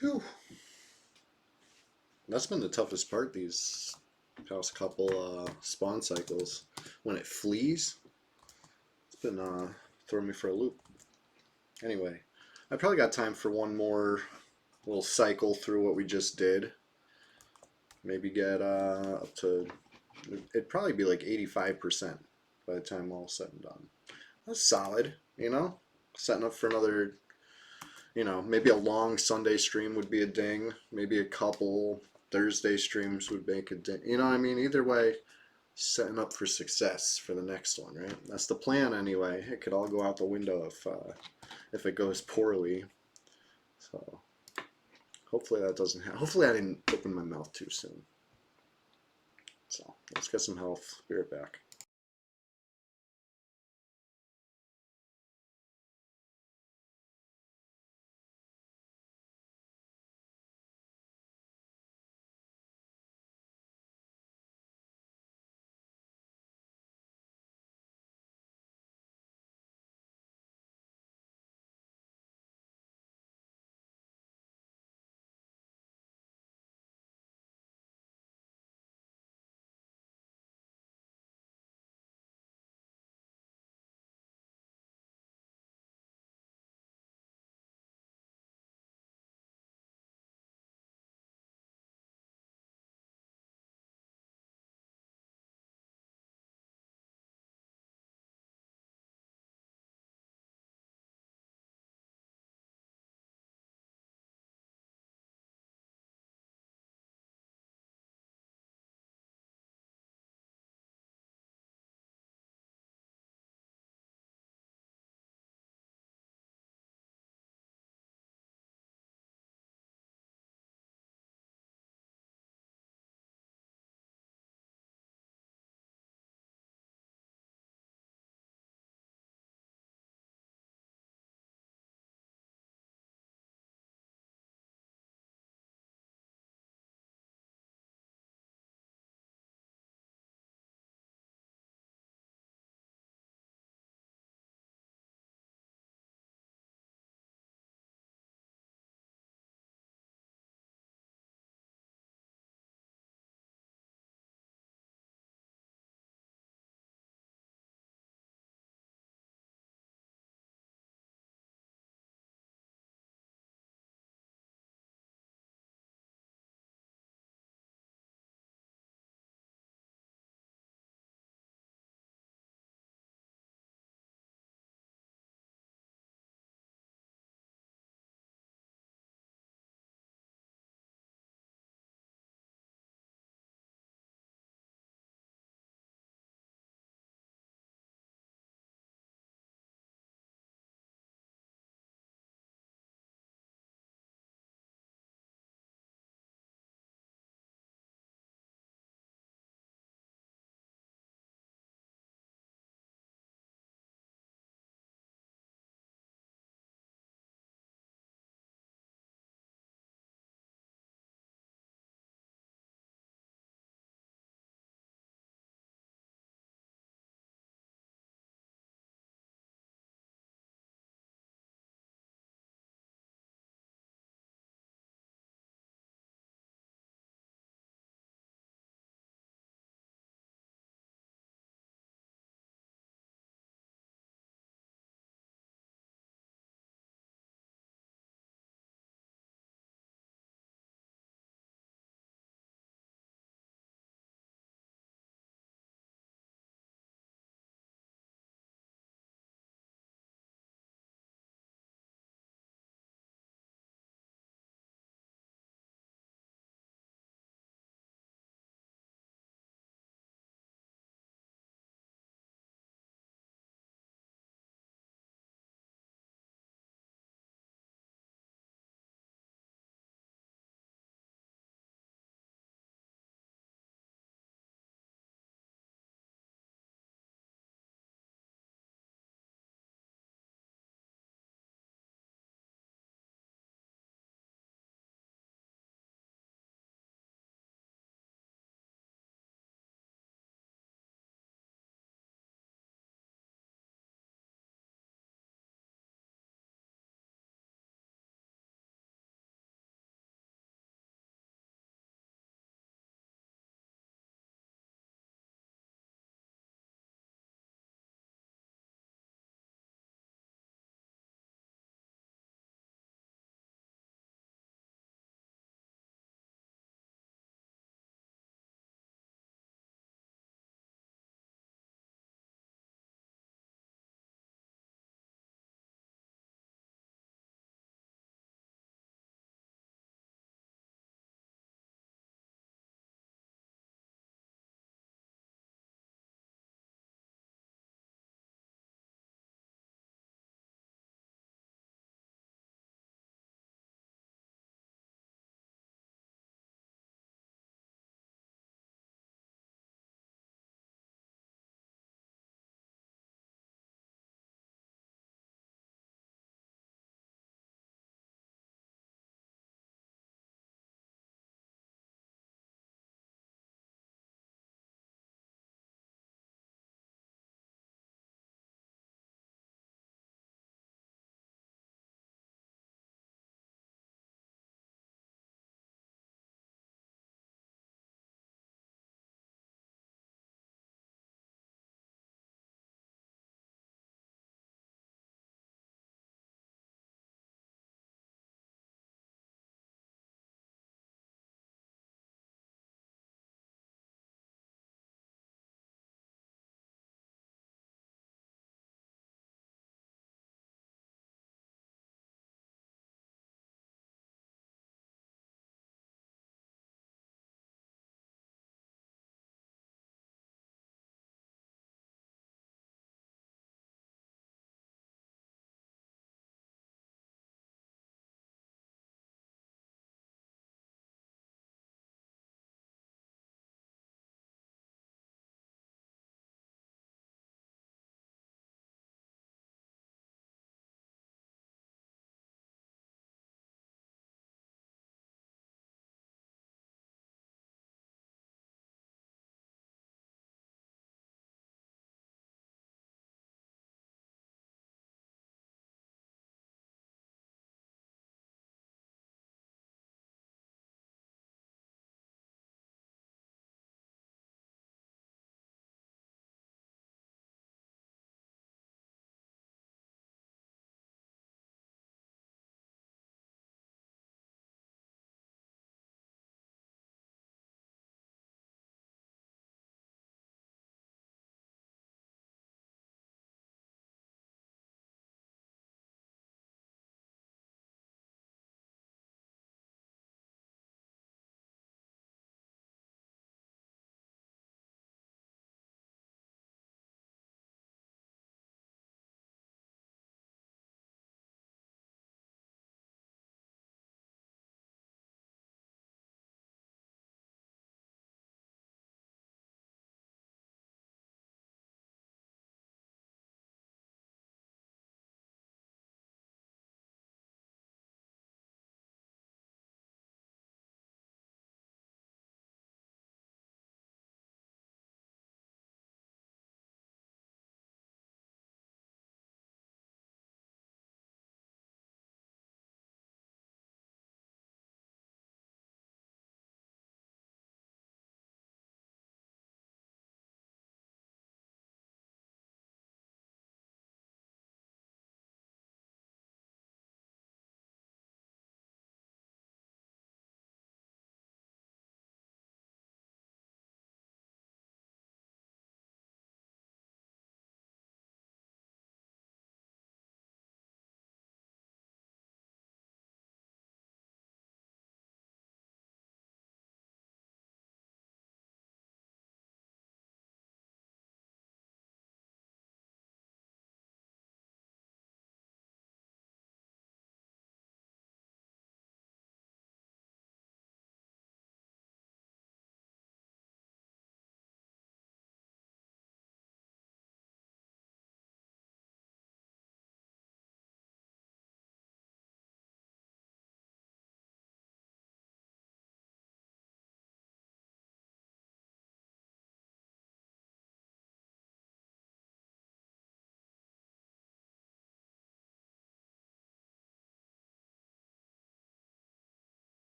Whew. That's been the toughest part these past couple spawn cycles. When it flees, it's been throwing me for a loop. Anyway, I probably got time for one more little cycle through what we just did. Maybe get up to, it'd probably be like 85% by the time all said and done. That's solid, you know? Setting up for another, you know, maybe a long Sunday stream would be a ding. Maybe a couple Thursday streams would make a ding. You know what I mean? Either way, setting up for success for the next one, right? That's the plan anyway. It could all go out the window if it goes poorly. So Hopefully that doesn't happen. Hopefully I didn't open my mouth too soon. So let's get some health. Be right back.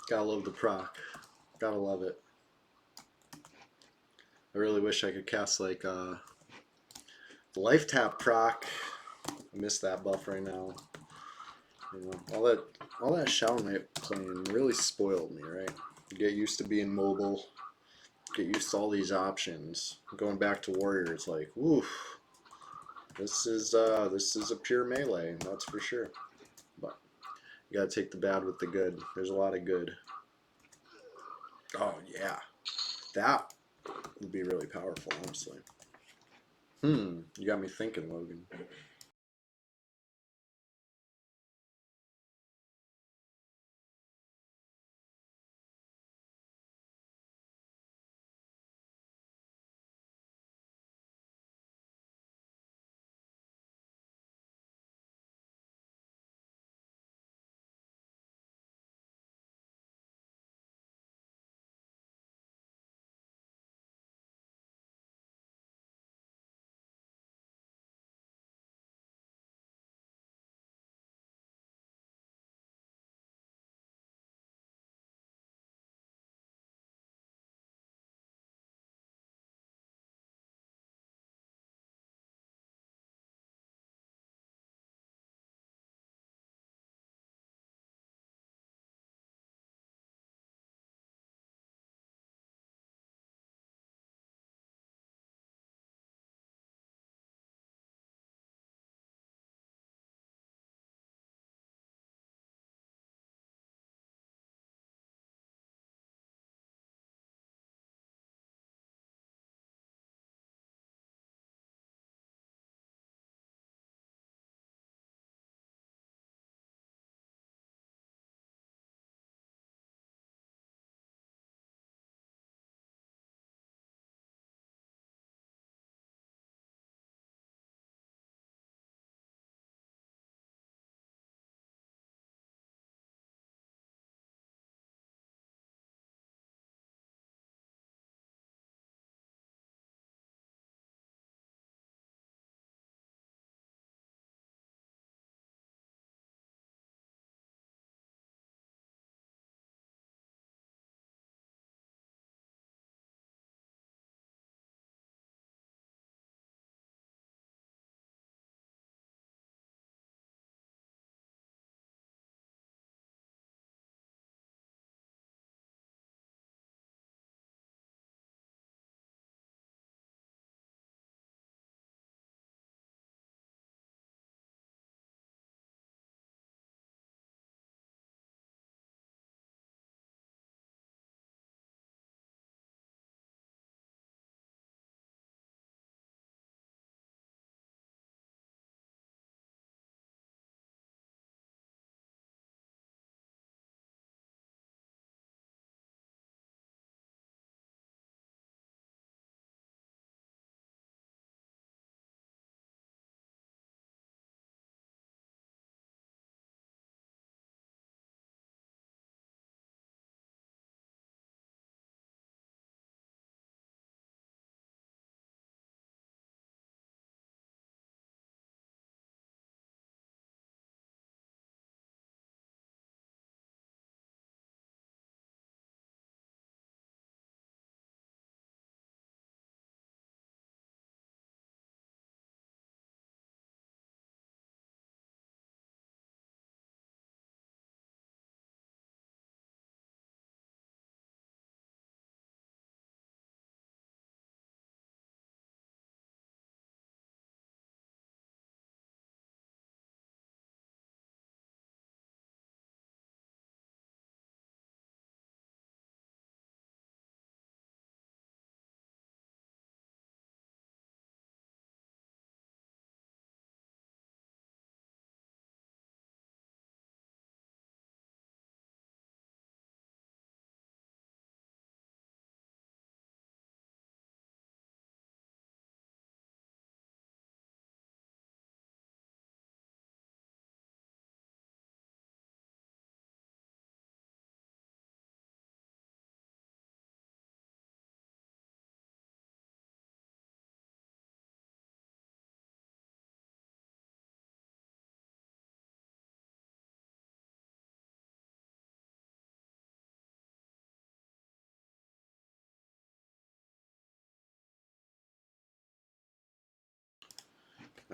Gotta love the proc. Gotta love it. I really wish I could cast like the life tap proc. I miss that buff right now. You know, all that Shower Knight playing really spoiled me, right? You get used to being mobile, get used to all these options. Going back to Warrior, it's like, woof. This is a pure melee, that's for sure. But you gotta take the bad with the good. There's a lot of good. Oh yeah, that would be really powerful, honestly. You got me thinking, Logan.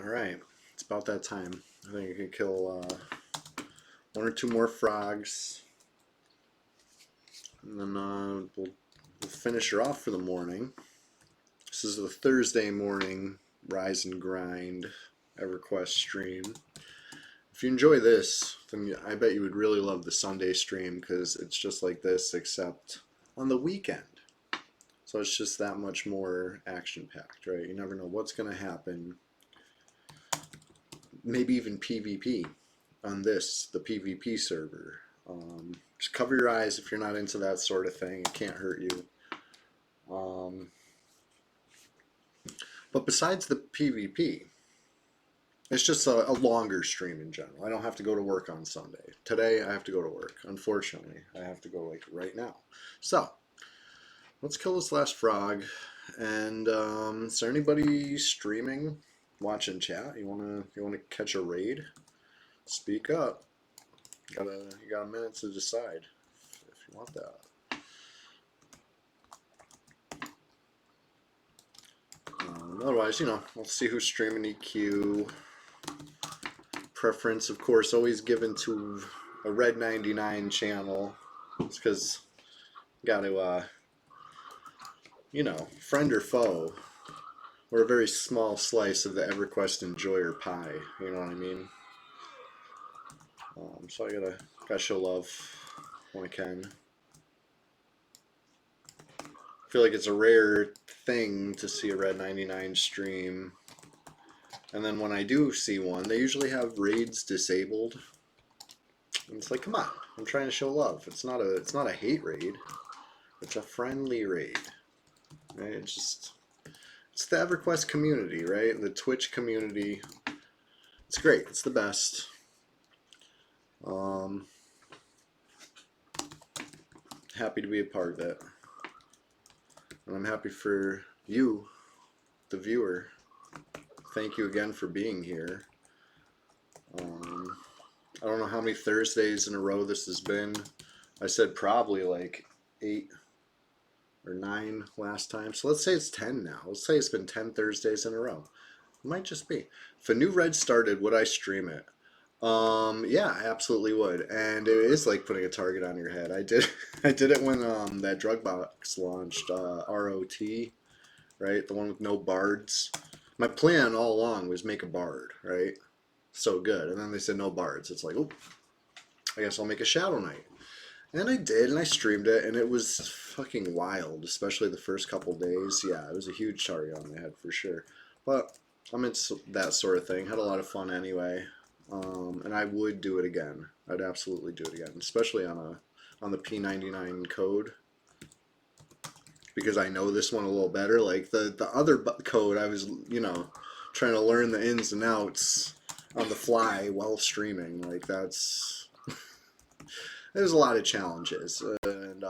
Alright, it's about that time. I think I can kill one or two more frogs. And then we'll finish her off for the morning. This is the Thursday morning Rise and Grind EverQuest stream. If you enjoy this, then I bet you would really love the Sunday stream because it's just like this except on the weekend. So it's just that much more action-packed, right? You never know what's going to happen. Maybe even PvP on this, the PvP server. Just cover your eyes if you're not into that sort of thing. It can't hurt you. But besides the PvP, it's just a longer stream in general. I don't have to go to work on Sunday. Today I have to go to work. Unfortunately, I have to go like right now. So let's kill this last frog. And is there anybody streaming, watching chat? You wanna catch a raid? Speak up. You got a minute to decide if you want that. Otherwise, we'll see who's streaming EQ. Preference, of course, always given to a Red 99 channel. It's because you got to, friend or foe. We're a very small slice of the EverQuest enjoyer pie. You know what I mean? So I gotta show love when I can. I feel like it's a rare thing to see a Red 99 stream. And then when I do see one, they usually have raids disabled. And it's like, come on, I'm trying to show love. It's not a hate raid. It's a friendly raid. Right? It's the EverQuest community, right? The Twitch community. It's great. It's the best. Happy to be a part of it. And I'm happy for you, the viewer. Thank you again for being here. I don't know how many Thursdays in a row this has been. I said probably like 8 or 9 last time. So let's say it's 10 now. Let's say it's been 10 Thursdays in a row. It might just be. If a new Red started, would I stream it? Yeah, I absolutely would. And it is like putting a target on your head. I did it when that drug box launched, ROT, right? The one with no bards. My plan all along was make a bard, right? So good. And then they said no bards. It's like, oh, I guess I'll make a Shadow Knight. And I did, and I streamed it, and it was fucking wild, especially the first couple days. Yeah, it was a huge target on my head for sure. But I'm into that sort of thing. Had a lot of fun anyway. And I would do it again. I'd absolutely do it again, especially on the P99 code, because I know this one a little better. Like the other code, I was trying to learn the ins and outs on the fly while streaming. Like there's a lot of challenges, and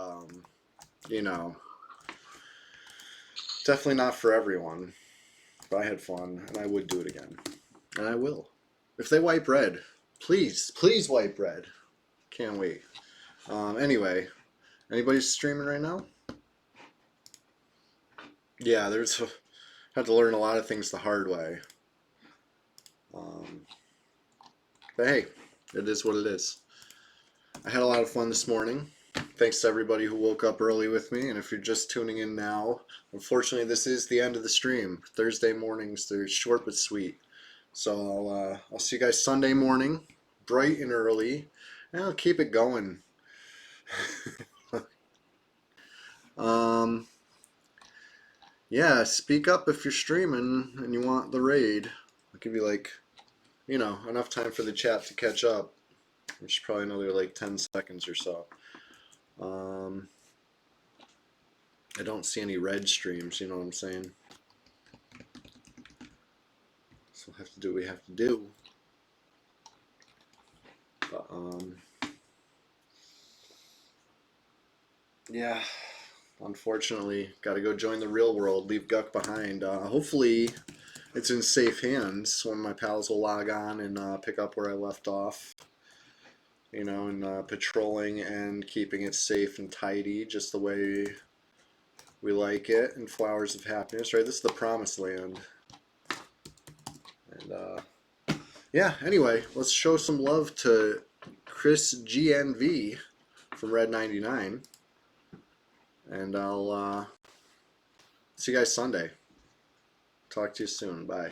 definitely not for everyone. But I had fun, and I would do it again, and I will. If they wipe red, please wipe red. Can't wait. Anyway, anybody streaming right now? Yeah, had to learn a lot of things the hard way. But hey, it is what it is. I had a lot of fun this morning. Thanks to everybody who woke up early with me. And if you're just tuning in now, unfortunately, this is the end of the stream. Thursday mornings, they're short but sweet. So I'll see you guys Sunday morning, bright and early, and I'll keep it going. Yeah, speak up if you're streaming and you want the raid. I'll give you enough time for the chat to catch up, which is probably another 10 seconds or so. I don't see any red streams, you know what I'm saying? So we'll have to do what we have to do. But, yeah, unfortunately, got to go join the real world, leave Guck behind. Hopefully, it's in safe hands. One of my pals will log on and pick up where I left off. And patrolling and keeping it safe and tidy, just the way we like it, and Flowers of Happiness, right? This is the Promised Land. And yeah, anyway, let's show some love to Chris GNV from Red 99. And I'll see you guys Sunday. Talk to you soon. Bye.